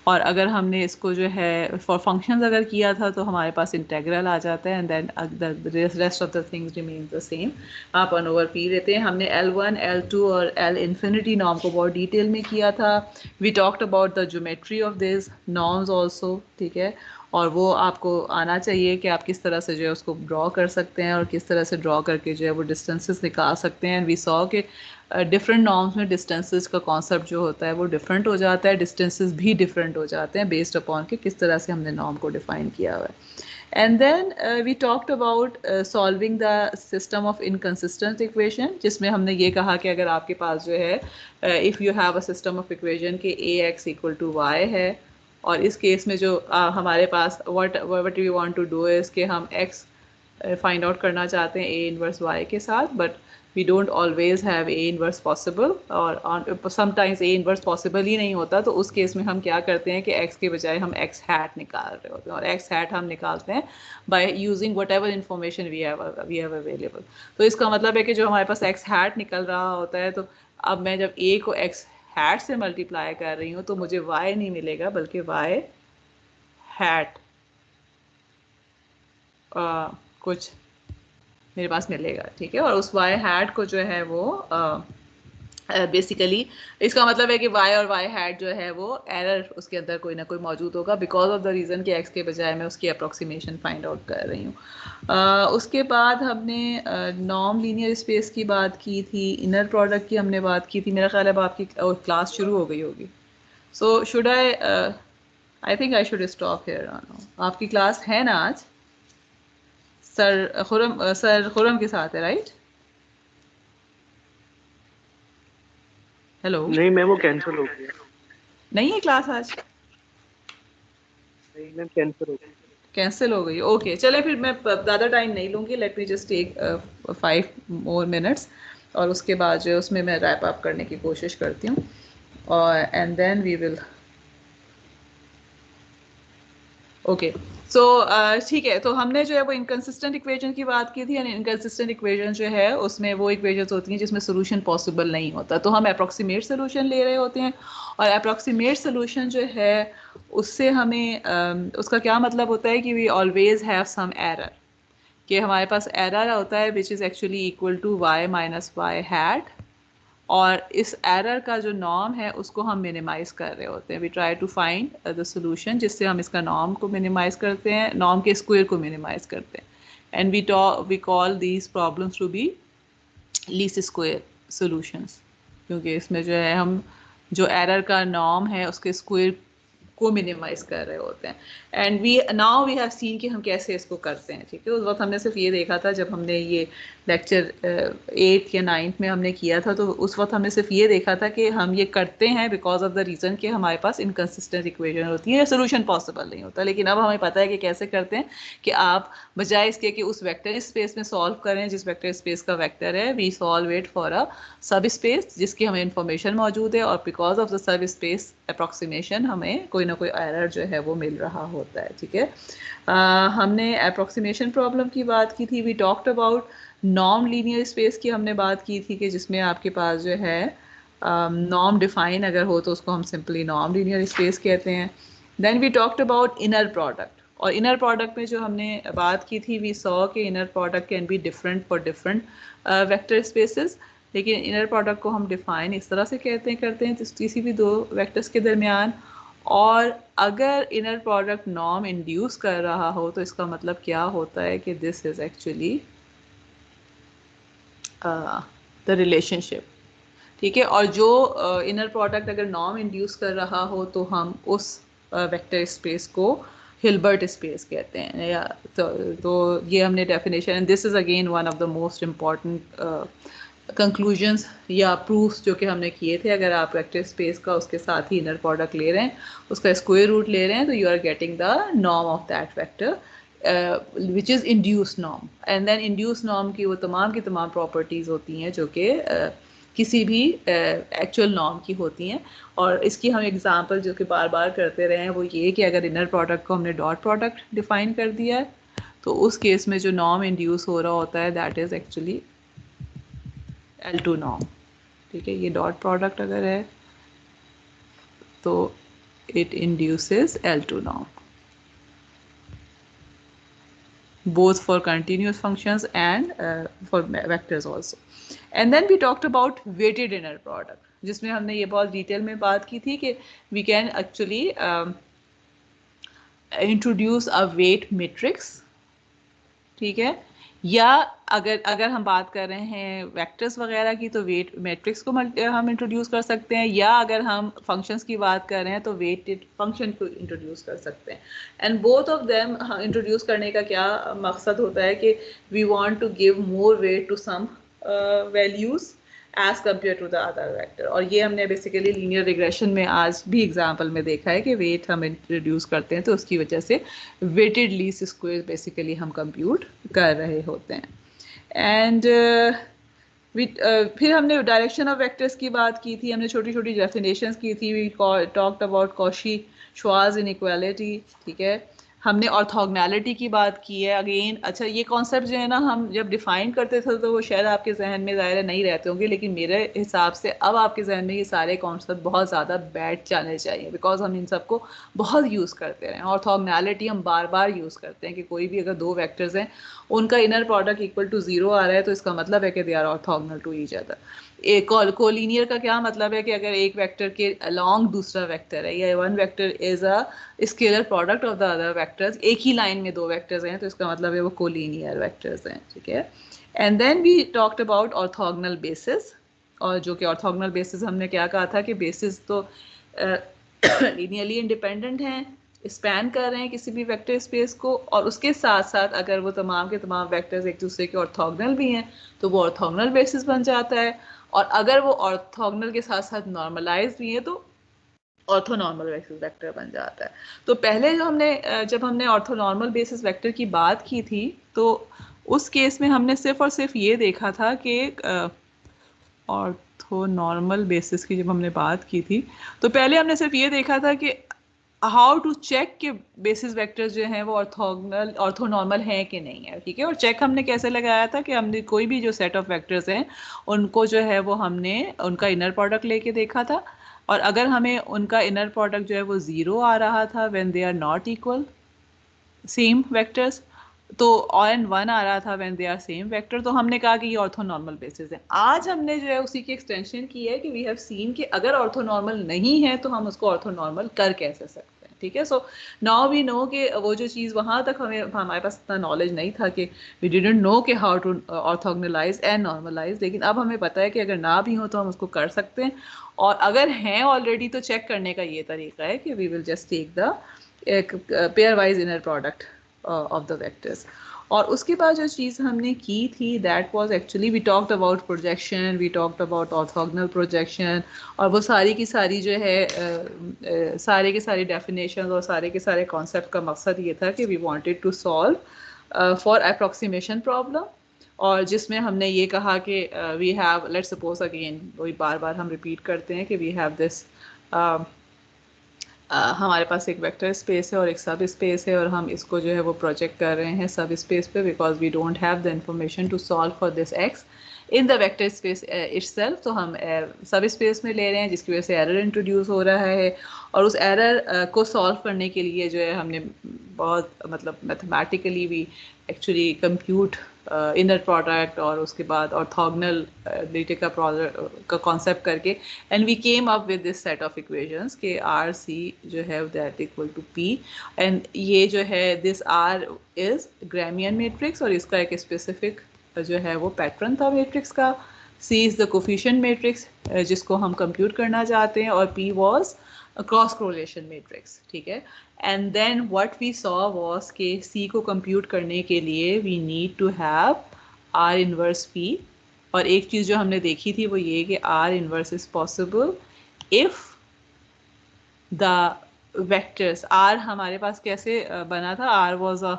Speaker 1: और अगर हमने इसको जो है फॉर फंक्शंस अगर किया था तो हमारे पास इंटेग्रल आ जाता है, and then the rest of the things remain the same, आप 1/p लेते हैं। हमने L1, L2 और L इन्फिनिटी नॉर्म को बहुत डिटेल में किया था। We talked about the geometry of this norms also, ठीक है, और वो आपको आना चाहिए कि आप किस तरह से जो है उसको ड्रॉ कर सकते हैं और किस तरह से ड्रॉ करके जो है वो डिस्टेंसेस निकाल सकते हैं। वी सॉ कि डिफरेंट नॉर्म्स में डिस्टेंसेस का कॉन्सेप्ट जो होता है वो डिफरेंट हो जाता है, डिस्टेंसेस भी डिफरेंट हो जाते हैं बेस्ड अपॉन कि किस तरह से हमने नॉर्म को डिफाइन किया हुआ है। And then we talked about solving the system of inconsistent equation, जिसमें हमने ये कहा कि अगर आपके पास जो है if you have a system of equation के ax इक्वल टू y है, और इस केस में जो हमारे पास what we want to do is कि हम x फाइंड आउट करना चाहते हैं a इनवर्स y के साथ, but we don't always have a inverse possible, और sometimes a inverse possible ही नहीं होता, तो उस केस में हम क्या करते हैं कि x के बजाय हम x hat निकाल रहे होते हैं, और x hat हम निकालते हैं by using whatever information we have available। तो इसका मतलब है कि जो हमारे पास x hat निकल रहा होता है, तो अब मैं जब a को x hat से मल्टीप्लाई कर रही हूँ तो मुझे y नहीं मिलेगा बल्कि y hat कुछ मेरे पास मिलेगा, ठीक है। और उस y हैट को जो है वो बेसिकली इसका मतलब है कि y और y हैट जो है वो एरर उसके अंदर कोई ना कोई मौजूद होगा, बिकॉज ऑफ द रीज़न कि x के बजाय मैं उसकी अप्रोक्सीमेशन फाइंड आउट कर रही हूँ। उसके बाद हमने नॉर्म लीनियर स्पेस की बात की थी, इनर प्रोडक्ट की हमने बात की थी। मेरा ख्याल है अब आपकी क्लास शुरू हो गई होगी, so should I think I should stop here. आपकी क्लास है ना आज? सर खुरम के साथ है, राइट? हेलो,
Speaker 2: नहीं मैम, वो कैंसिल हो गया।
Speaker 1: नहीं है क्लास आज?
Speaker 2: नहीं मैम, कैंसिल हो गया।
Speaker 1: कैंसिल हो गई, ओके। चले फिर मैं ज़्यादा टाइम नहीं लूँगी, let me just take 5 more minutes, और उसके बाद जो है उसमें मैं रैप अप करने की कोशिश करती हूँ, और and then we will, okay. So ठीक है, तो हमने जो है वो इनकंसिस्टेंट इक्वेशन की बात की थी, यानी इनकंसिस्टेंट इक्वेशन जो है उसमें वो इक्वेशंस होती हैं जिसमें सोल्यूशन पॉसिबल नहीं होता, तो हम अप्रॉक्सीमेट सोल्यूशन ले रहे होते हैं, और अप्रॉक्सीमेट सोल्यूशन जो है उससे हमें उसका क्या मतलब होता है कि we always have some error, कि हमारे पास एरर होता है which is actually equal to y minus y hat, और इस एरर का जो नॉर्म है उसको हम मिनिमाइज कर रहे होते हैं। We try to find the solution जिससे हम इसका नॉर्म को मिनिमाइज करते हैं, नॉर्म के स्क्वायर को मिनिमाइज करते हैं, and we call these problems to be least square solutions, क्योंकि इसमें जो है हम जो एरर का नॉर्म है उसके स्क्वायर को मिनिमाइज कर रहे होते हैं, and now we have seen कि हम कैसे इसको करते हैं। ठीक है, उस वक्त हमने सिर्फ ये देखा था जब हमने ये लेक्चर 8 या 9 में हमने किया था, तो उस वक्त हमने सिर्फ ये देखा था कि हम ये करते हैं बिकॉज ऑफ द रीज़न कि हमारे पास इनकन्सिस्टेंट इक्वेशन होती है या सोल्यूशन पॉसिबल नहीं होता, लेकिन अब हमें पता है कि कैसे करते हैं, कि आप बजाय इसके कि उस वेक्टर स्पेस में सॉल्व करें जिस वेक्टर स्पेस का वेक्टर है, we solve it for a subspace जिसकी हमें इंफॉर्मेशन मौजूद है, और बिकॉज ऑफ द सब स्पेस अप्रॉक्सीमेशन हमें कोई ना कोई एरर जो है वो मिल रहा होता है। ठीक है, हमने अप्रॉक्सीमेशन प्रॉब्लम की बात की थी, we talked about norm linear space की हमने बात की थी, कि जिसमें आपके पास जो है नॉर्म डिफाइन अगर हो तो उसको हम सिंपली नॉर्म लीनियर स्पेस कहते हैं। Then we talked about inner product, और इनर प्रोडक्ट में जो हमने बात की थी, वी सॉ कि inner product can be different for different vector spaces, लेकिन इनर प्रोडक्ट को हम डिफाइन इस तरह से करते हैं किसी भी दो वेक्टर्स के दरमियान, और अगर इनर प्रोडक्ट नॉर्म इंड्यूस कर रहा हो तो इसका मतलब क्या होता है कि this is actually the relationship. ठीक है, और जो इनर प्रोडक्ट अगर नॉर्म इंड्यूस कर रहा हो तो हम उस वेक्टर स्पेस को हिल्बर्ट स्पेस कहते हैं, या तो ये हमने definition, and this is again one of the most important conclusions या प्रूफ्स जो कि हमने किए थे। अगर आप वेक्टर स्पेस का उसके साथ ही इनर प्रोडक्ट ले रहे हैं, उसका स्क्वायर रूट ले रहे हैं, तो you are getting the norm of that vector which is induce norm, and then induce norm की वो तमाम की तमाम प्रॉपर्टीज़ होती हैं जो कि किसी भी एक्चुअल नॉर्म की होती हैं। और इसकी हम एग्जांपल जो कि बार बार करते रहे हैं वो ये कि अगर इनर प्रोडक्ट को हमने डॉट प्रोडक्ट डिफाइन कर दिया है, तो उस केस में जो नॉर्म इंड्यूस हो रहा होता है that is actually L2 norm. ठीक है, ये डॉट प्रोडक्ट अगर है तो it induces L2 norm both for continuous functions and for vectors also. And then we talked about weighted inner product, जिसमें हमने ये बहुत डिटेल में बात की थी कि we can actually introduce a weight matrix। ठीक है, या अगर हम बात कर रहे हैं वेक्टर्स वगैरह की तो वेट मैट्रिक्स को हम इंट्रोड्यूस कर सकते हैं, या अगर हम फंक्शंस की बात कर रहे हैं तो वेटेड फंक्शन को इंट्रोड्यूस कर सकते हैं। And both of them introduce करने का क्या मकसद होता है कि we want to give more weight to some values as compare to the other vector, और ये हमने बेसिकली लीनियर रिग्रेशन में आज भी एग्जाम्पल में देखा है कि वेट हम इंट्रोड्यूस करते हैं तो उसकी वजह से वेटेड लीस्ट स्क्वायर बेसिकली हम कंप्यूट कर रहे होते हैं। एंड फिर हमने डायरेक्शन ऑफ वेक्टर्स की बात की थी, हमने छोटी छोटी डेफिनेशंस की थी, we talked about Cauchy Schwarz inequality. ठीक है, हमने ऑर्थोगोनैलिटी की बात की है अगेन। अच्छा, ये कॉन्सेप्ट जो है ना हम जब डिफाइन करते थे तो वो शायद आपके जहन में ज़ाहिर नहीं रहते होंगे, लेकिन मेरे हिसाब से अब आपके जहन में ये सारे कॉन्सेप्ट बहुत ज़्यादा बैठ जाने चाहिए, बिकॉज हम इन सबको बहुत यूज़ करते रहे। ऑर्थोगोनैलिटी हम बार बार यूज़ करते हैं कि कोई भी अगर दो वेक्टर्स हैं उनका इनर प्रोडक्ट इक्वल टू 0 आ रहा है तो इसका मतलब है कि they are orthogonal to each other. एक कोलिनियर का क्या मतलब है कि अगर एक वेक्टर के अलोंग दूसरा वेक्टर है, या one vector is a scalar product of the other vectors, एक ही लाइन में दो वेक्टर्स हैं तो इसका मतलब है वो कोलिनियर वेक्टर्स हैं। ठीक है, and then we talked about orthogonal basis, और जो कि ऑर्थोगोनल बेसिस हमने क्या कहा था कि बेसिस तो लीनियरली इंडिपेंडेंट हैं, स्पैन कर रहे हैं किसी भी वेक्टर स्पेस को, और उसके साथ साथ अगर वो तमाम के तमाम वेक्टर्स एक दूसरे के ऑर्थोगोनल भी हैं तो वो ऑर्थोगोनल बेसिस बन जाता है, और अगर वो ऑर्थोगोनल के साथ साथ नॉर्मलाइज भी है तो ऑर्थोनॉर्मल बेसिस वेक्टर बन जाता है। तो पहले जब हमने ऑर्थोनॉर्मल बेसिस वेक्टर की बात की थी तो उस केस में हमने सिर्फ और सिर्फ ये देखा था कि ऑर्थोनॉर्मल बेसिस की जब हमने बात की थी तो पहले हमने सिर्फ ये देखा था कि हाउ टू चेक के बेसिस वेक्टर्स जो हैं वो ऑर्थोनॉर्मल हैं कि नहीं है, ठीक है। और चेक हमने कैसे लगाया था कि हमने कोई भी जो सेट ऑफ वेक्टर्स हैं उनको जो है वो हमने उनका इनर प्रोडक्ट लेके देखा था, और अगर हमें उनका इनर प्रोडक्ट जो है वो 0 आ रहा था when they are not equal same vectors, तो और 1 आ रहा था when they are same vector, तो हमने कहा कि ये ऑर्थोनॉर्मल बेसिस है। आज हमने जो है उसी की एक्सटेंशन की है कि वी हैव सीन कि अगर ऑर्थोनॉर्मल नहीं है तो हम उसको ऑर्थोनॉर्मल कर कैसे सकते हैं, ठीक है। सो नाउ वी नो कि वो जो चीज़ वहाँ तक हमारे पास इतना नॉलेज नहीं था कि वी डिडंट नो कि हाउ टू ऑर्थोगोनलाइज एंड नॉर्मलाइज, लेकिन अब हमें पता है कि अगर ना भी हो तो हम उसको कर सकते हैं, और अगर हैं ऑलरेडी तो चेक करने का ये तरीका है कि we will just take the pairwise inner product of the vectors. और उसके बाद जो चीज़ हमने की थी that was actually we talked about projection, we talked about orthogonal projection, और वो सारी की सारी जो है सारे के सारे डेफिनेशन और सारे के सारे कॉन्सेप्ट का मकसद ये था कि we wanted to solve for approximation problem, और जिसमें हमने ये कहा कि we have, let's suppose again वही बार बार हम रिपीट करते हैं कि वी हैव दिस हमारे पास एक वेक्टर स्पेस है और एक सब स्पेस है, और हम इसको जो है वो प्रोजेक्ट कर रहे हैं सब स्पेस पे because we don't have the information to solve for this x in the vector space itself. तो हम सब स्पेस में ले रहे हैं जिसकी वजह से एरर इंट्रोड्यूस हो रहा है, और उस एरर को सॉल्व करने के लिए जो है हमने बहुत मतलब मैथमेटिकली भी एक्चुअली कंप्यूट इनर प्रोडक्ट और उसके बाद ऑर्थोगोनल डेटा का कॉन्सेप्ट करके, and we came up with this set of equations के आर सी जो है दैट इक्वल टू पी, एंड ये जो है this R is Gramian matrix, और इसका एक स्पेसिफिक जो है वो पैटर्न था मैट्रिक्स का। C is the coefficient matrix जिसको हम कंप्यूट करना चाहते हैं, और P was cross correlation matrix, ठीक है। And then what we saw was के सी को कंप्यूट करने के लिए we need to have R inverse P, और एक चीज़ जो हमने देखी थी वो ये कि R inverse is possible if the vectors are हमारे पास कैसे बना था, R was a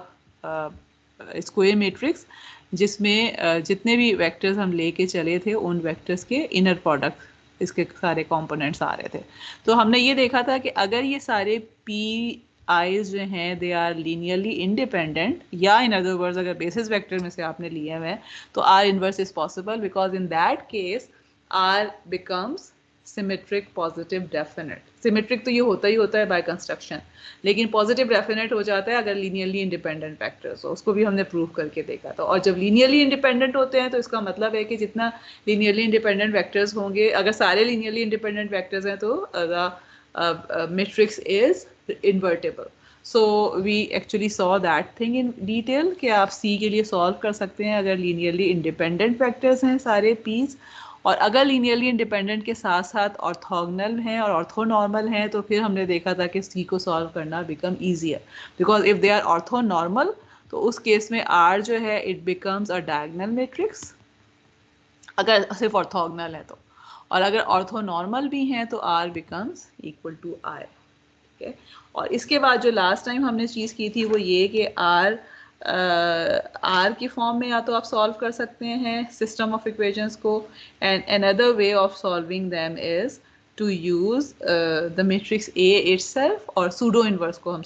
Speaker 1: square matrix जिसमें जितने भी वेक्टर्स हम लेके चले थे उन वेक्टर्स के इनर प्रोडक्ट इसके सारे कंपोनेंट्स आ रहे थे। तो हमने ये देखा था कि अगर ये सारे पी आईज जो हैं दे आर लीनियरली इंडिपेंडेंट, या इन अदर वर्ड्स अगर बेसिस वेक्टर में से आपने लिए हुए हैं तो R inverse is possible because in that case R becomes symmetric positive definite. Symmetric तो ये होता ही होता है बाय कंस्ट्रक्शन, लेकिन पॉजिटिव डेफिनेट हो जाता है अगर लीनियरली इंडिपेंडेंट वेक्टर्स हो, उसको भी हमने प्रूव करके देखा था। और जब लीनियरली इंडिपेंडेंट होते हैं तो इसका मतलब है कि जितना लीनियरली इंडिपेंडेंट वेक्टर्स होंगे, अगर सारे लीनियरली इंडिपेंडेंट वेक्टर्स हैं तो the matrix is invertible. So we actually saw that thing in detail कि आप सी के लिए सॉल्व कर सकते हैं अगर लीनियरली इंडिपेंडेंट वेक्टर्स हैं सारे पीस, और अगर लीनियरली इंडिपेंडेंट के साथ साथ ऑर्थोगोनल हैं और ऑर्थोनॉर्मल हैं तो फिर हमने देखा था कि सी को सॉल्व करना become easier because if they are orthonormal तो उस केस में आर जो है it becomes a diagonal matrix अगर सिर्फ ऑर्थोगोनल है तो, और अगर ऑर्थोनॉर्मल भी हैं तो आर बिकम्स इक्वल टू आई, ठीक है। और इसके बाद जो लास्ट टाइम हमने चीज़ की थी वो ये कि आर आर की फॉर्म में या तो आप सॉल्व कर सकते हैं सिस्टम ऑफ इक्वेशंस को, and another way of solving them is to use the matrix A itself, और सूडो इनवर्स को हम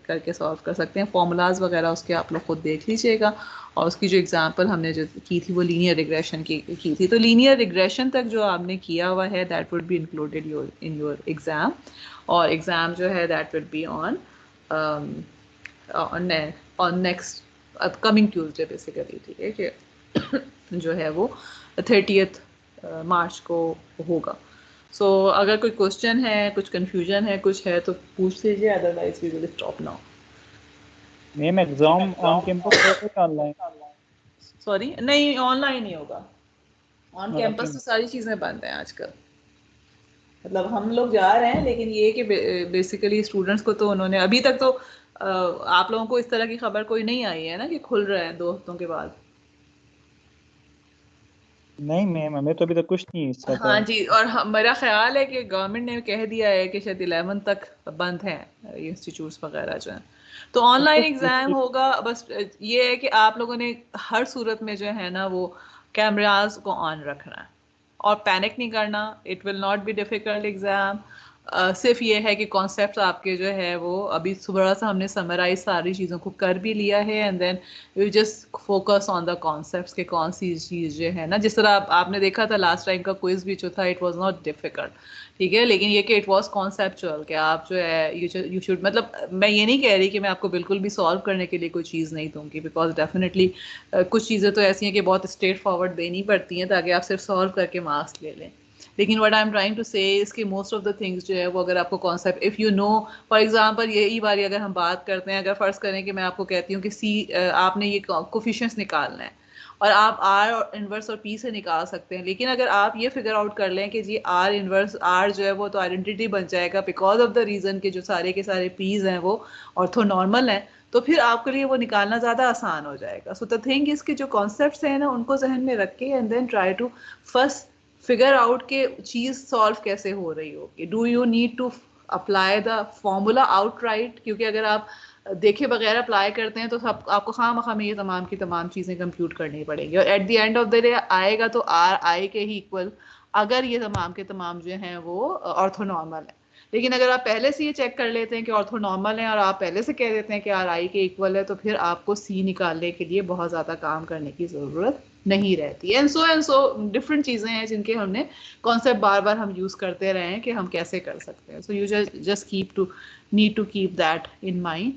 Speaker 1: करके सॉल्व कर सकते हैं। फॉर्मूलाज वगैरह उसके आप लोग खुद देख लीजिएगा, और उसकी जो एग्जांपल हमने जो की थी वो लीनियर रिग्रेशन की थी। तो लीनियर रिग्रेशन तक जो आपने किया हुआ है that would be included in your exam, और एग्ज़ाम जो है that would be on next upcoming Tuesday basically, ठीक है, कि जो है वो 30 मार्च को होगा। सो अगर कोई क्वेश्चन है, कुछ कन्फ्यूजन है, कुछ है तो पूछ लीजिए, otherwise we will stop now.
Speaker 4: Ma'am exam on campus होगा या ऑनलाइन?
Speaker 1: सॉरी, नहीं ऑनलाइन ही होगा, ऑन
Speaker 4: मतलब
Speaker 1: कैंपस तो सारी चीज़ें बंद हैं आजकल। मतलब हम लोग जा रहे हैं, लेकिन ये कि बेसिकली स्टूडेंट्स को तो उन्होंने अभी तक तो आप लोगों को इस तरह की खबर कोई नहीं आई है ना कि खुल रहे हैं 2 हफ्तों के बाद?
Speaker 4: नहीं मैम, हमें तो अभी तक कुछ नहीं पता
Speaker 1: हाँ
Speaker 4: है।
Speaker 1: जी, और मेरा ख्याल है कि गवर्नमेंट ने कह दिया है कि शायद 11 तक बंद हैं इंस्टीट्यूट्स वगैरह जो हैं, तो ऑनलाइन एग्जाम होगा। बस ये है कि आप लोगों ने हर सूरत में जो है ना वो कैमरास को ऑन रखना है और पैनिक नहीं करना। It will not be difficult exam. सिर्फ ये है कि कॉन्सेप्ट आपके जो है वो अभी थोड़ा सा हमने समराइज सारी चीज़ों को कर भी लिया है, and then you just focus on the concepts के कौन सी चीज़ जो है ना, जिस तरह आपने देखा था लास्ट टाइम का क्विज भी जो था, इट वाज नॉट डिफिकल्ट, ठीक है, लेकिन ये कि इट वाज कॉन्सेप्चुअल कि आप जो है यू शुड, मतलब मैं ये नहीं कह रही कि मैं आपको बिल्कुल भी सॉल्व करने के लिए कोई चीज़ नहीं दूंगी, बिकॉज डेफिनेटली कुछ चीज़ें तो ऐसी हैं कि बहुत स्ट्रेट फॉरवर्ड देनी पड़ती हैं ताकि आप सिर्फ सॉल्व करके मार्क्स ले लें। लेकिन what I am trying to say इसके मोस्ट ऑफ द थिंग्स जो है वो अगर आपको concept if you know, for example यही बारी अगर हम बात करते हैं, अगर फर्ज करें कि मैं आपको कहती हूँ कि सी आपने ये कोफिशिएंट्स निकालना है और आप आर और इनवर्स और पी से निकाल सकते हैं, लेकिन अगर आप ये फिगर आउट कर लें कि जी आर इनवर्स आर जो है वो तो आइडेंटिटी बन जाएगा बिकॉज ऑफ द रीजन के जो सारे के सारे पीज हैं वो ऑर्थोनॉर्मल हैं, तो फिर आपके लिए वो निकालना ज़्यादा आसान हो जाएगा। सो द थिंग इसके जो कॉन्सेप्ट्स हैं ना उनको जहन में रख के and then try to first figure out के चीज़ सॉल्व कैसे हो रही होगी। Do you need to apply the formula outright, क्योंकि अगर आप देखे बगैर अप्लाई करते हैं तो सब आपको खामखा में ये तमाम की तमाम चीज़ें कंप्यूट करनी पड़ेंगी और at the end of the day आएगा तो आर आई के ही इक्वल, अगर ये तमाम के तमाम जो हैं वो ऑर्थोनॉर्मल है। लेकिन अगर आप पहले से ये चेक कर लेते हैं कि ऑर्थोनॉर्मल है और आप पहले से कह देते हैं कि आर आई के इक्वल है, तो फिर आपको सी निकालने के लिए बहुत ज़्यादा काम करने की ज़रूरत नहीं रहती। एंड सो डिफरेंट चीज़ें हैं जिनके हमने कॉन्सेप्ट बार बार हम यूज़ करते रहे हैं कि हम कैसे कर सकते हैं। So you just keep to need to keep that in mind,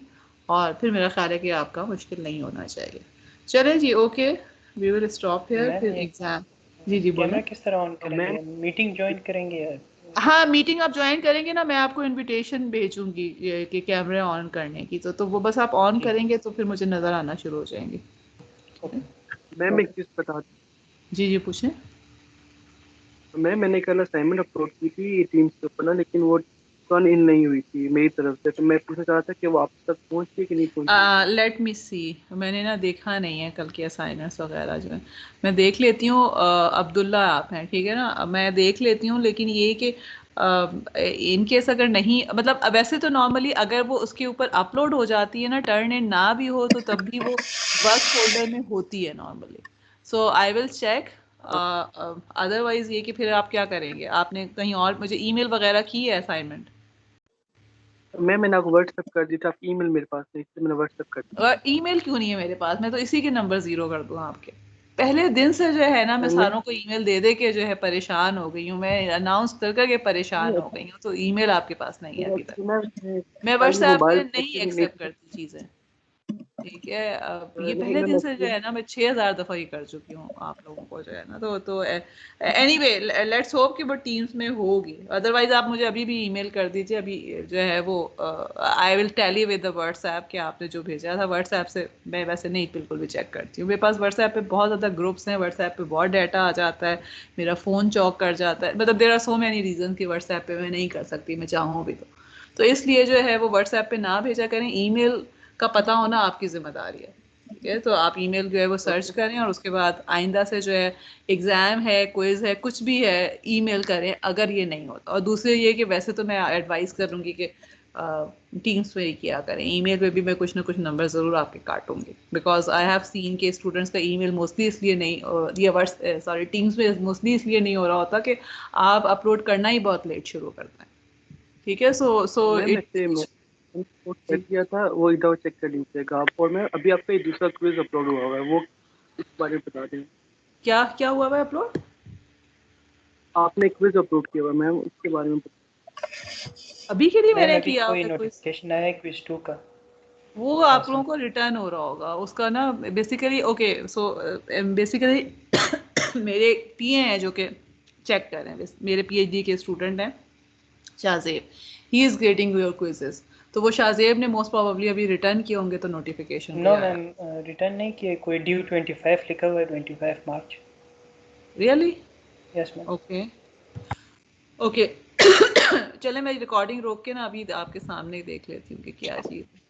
Speaker 1: और फिर मेरा ख्याल है कि आपका मुश्किल नहीं होना चाहिए। चलें जी, okay, we will stop here,
Speaker 4: ma'am
Speaker 1: फिर
Speaker 4: ये
Speaker 1: एग्जाम। जी जी
Speaker 4: कैमरा
Speaker 1: बोलें।
Speaker 4: किस तरह ऑन करेंगे? मीटिंग ज्वाइन करेंगे या?
Speaker 1: हाँ, मीटिंग आप ज्वाइन करेंगे ना, मैं आपको इनविटेशन भेजूंगी कि कैमरे ऑन करने की, तो वो बस आप ऑन करेंगे तो फिर मुझे नज़र आना शुरू हो जाएंगे।
Speaker 2: मैम एक चीज बता
Speaker 1: जी जी पूछें।
Speaker 2: मैंने कल असाइनमेंट अपलोड की थी टीम्स के ऊपर ना, लेकिन वो टर्न इन नहीं हुई थी मेरी तरफ से, तो मैं पूछना चाह रहा था कि वो आप तक पहुंची कि नहीं पहुंची।
Speaker 1: लेट मी सी, मैंने ना देखा नहीं है कल के असाइनमेंट्स वगैरह जो है, मैं देख लेती हूँ। अब्दुल्ला आप हैं, ठीक है ना, मैं देख लेती हूँ, लेकिन ये कि इन केस अगर नहीं, मतलब वैसे तो नॉर्मली अगर वो उसके ऊपर अपलोड हो जाती है ना, टर्न इन ना भी हो तो तब भी वो वर्क फोल्डर में होती है normally. So I will check. Otherwise ये कि फिर आप क्या करेंगे, आपने कहीं और मुझे ईमेल वगैरह की है असाइनमेंट?
Speaker 2: मैंने आपको व्हाट्सएप कर दी था, आपकी ईमेल मेरे पास नहीं थी, मैंने व्हाट्सएप कर दी।
Speaker 1: और ईमेल क्यों नहीं है मेरे पास? मैं तो इसी के नंबर जीरो कर दूं आपके। पहले दिन से जो है ना मैं
Speaker 2: नहीं
Speaker 1: सारों को ईमेल दे दे के जो है परेशान हो गई हूँ, मैं अनाउंस कर करके परेशान हो गई हूँ, तो ईमेल आपके पास नहीं है अभी तक। मैं
Speaker 2: कल
Speaker 1: व्हाट्सएप पे
Speaker 2: मोबाइल
Speaker 1: नहीं
Speaker 2: एक्चुअली नहीं
Speaker 1: एक्सेप्ट
Speaker 2: था।
Speaker 1: करती चीजें, ठीक है। अब ये
Speaker 2: नहीं
Speaker 1: पहले
Speaker 2: मैम
Speaker 1: दिन से जो
Speaker 2: एक्चुअली
Speaker 1: है ना मैं 6000 दफा ही कर चुकी हूँ आप लोगों को जो है ना, तो एनीवे लेट्स होप कि वो टीम्स में होगी। अदरवाइज आप मुझे अभी भी ईमेल कर दीजिए, अभी जो है वो I will tally with the WhatsApp कि आपने जो भेजा था व्हाट्सएप से। मैं वैसे नहीं बिल्कुल भी चेक करती हूँ, मेरे पास व्हाट्सएप पे बहुत ज़्यादा ग्रुप्स हैं, व्हाट्सएप पे बहुत डाटा आ जाता है, मेरा फ़ोन चौक कर जाता है, मतलब there are so many reason कि व्हाट्सएप पे मैं नहीं कर सकती, मैं चाहूँ भी तो इसलिए जो है वो व्हाट्सएप पे ना भेजा करें। ईमेल का पता होना आपकी जिम्मेदारी है, ठीक है। तो आप ईमेल जो है वो सर्च करें और उसके बाद आइंदा से जो है एग्जाम है, क्विज है, कुछ भी है, ईमेल करें अगर ये नहीं होता। और दूसरे ये कि वैसे तो मैं एडवाइस करूंगी कि टीम्स में ही किया करें, ईमेल पे भी मैं कुछ ना कुछ नंबर ज़रूर आपके काटूंगी, बिकॉज आई हैव सीन के स्टूडेंट्स का ईमेल मोस्टली इसलिए नहीं, ये सॉरी टीम्स में मोस्टली इसलिए नहीं हो रहा होता कि आप अपलोड करना ही बहुत लेट शुरू करते हैं, ठीक है। सो
Speaker 2: मैम
Speaker 1: इट
Speaker 2: ऐसे वो कर दिया था, वो इधर चेक कर लीजिएगा आप, और मैं अभी आपका ये दूसरा क्विज अपलोड हुआ हुआ है, वो इस बारे में बता दें।
Speaker 1: क्या क्या हुआ है अपलोड?
Speaker 2: आपने क्विज अपलोड किया हुआ है मैम, उसके बारे में
Speaker 1: अभी के लिए
Speaker 4: मैम
Speaker 1: मैंने
Speaker 4: अभी
Speaker 1: किया
Speaker 4: कोई
Speaker 1: हुआ है कुछ?
Speaker 4: नोटिफिकेशन आया है क्विज 2 का?
Speaker 1: वो आप लोगों
Speaker 4: आसम।
Speaker 1: को रिटर्न हो रहा होगा उसका ना, बेसिकली ओके। सो बेसिकली मेरे पीए हैं जो कि चेक कर रहे हैं, मेरे पीएचडी के स्टूडेंट हैं, Shahzeb, he is grading your quizzes, तो वो शाहजेब ने मोस्ट प्रोबेबली अभी रिटर्न किए होंगे तो नोटिफिकेशन
Speaker 4: नो
Speaker 1: पे आया।
Speaker 4: मैम, रिटर्न नहीं किए, कोई ड्यू 25 लिखा हुआ है, 25 मार्च।
Speaker 1: Really?
Speaker 4: Yes ma'am.
Speaker 1: Okay okay. चले मैं रिकॉर्डिंग रोक के ना अभी आपके सामने ही देख लेती हूँ कि क्या चीज़ है।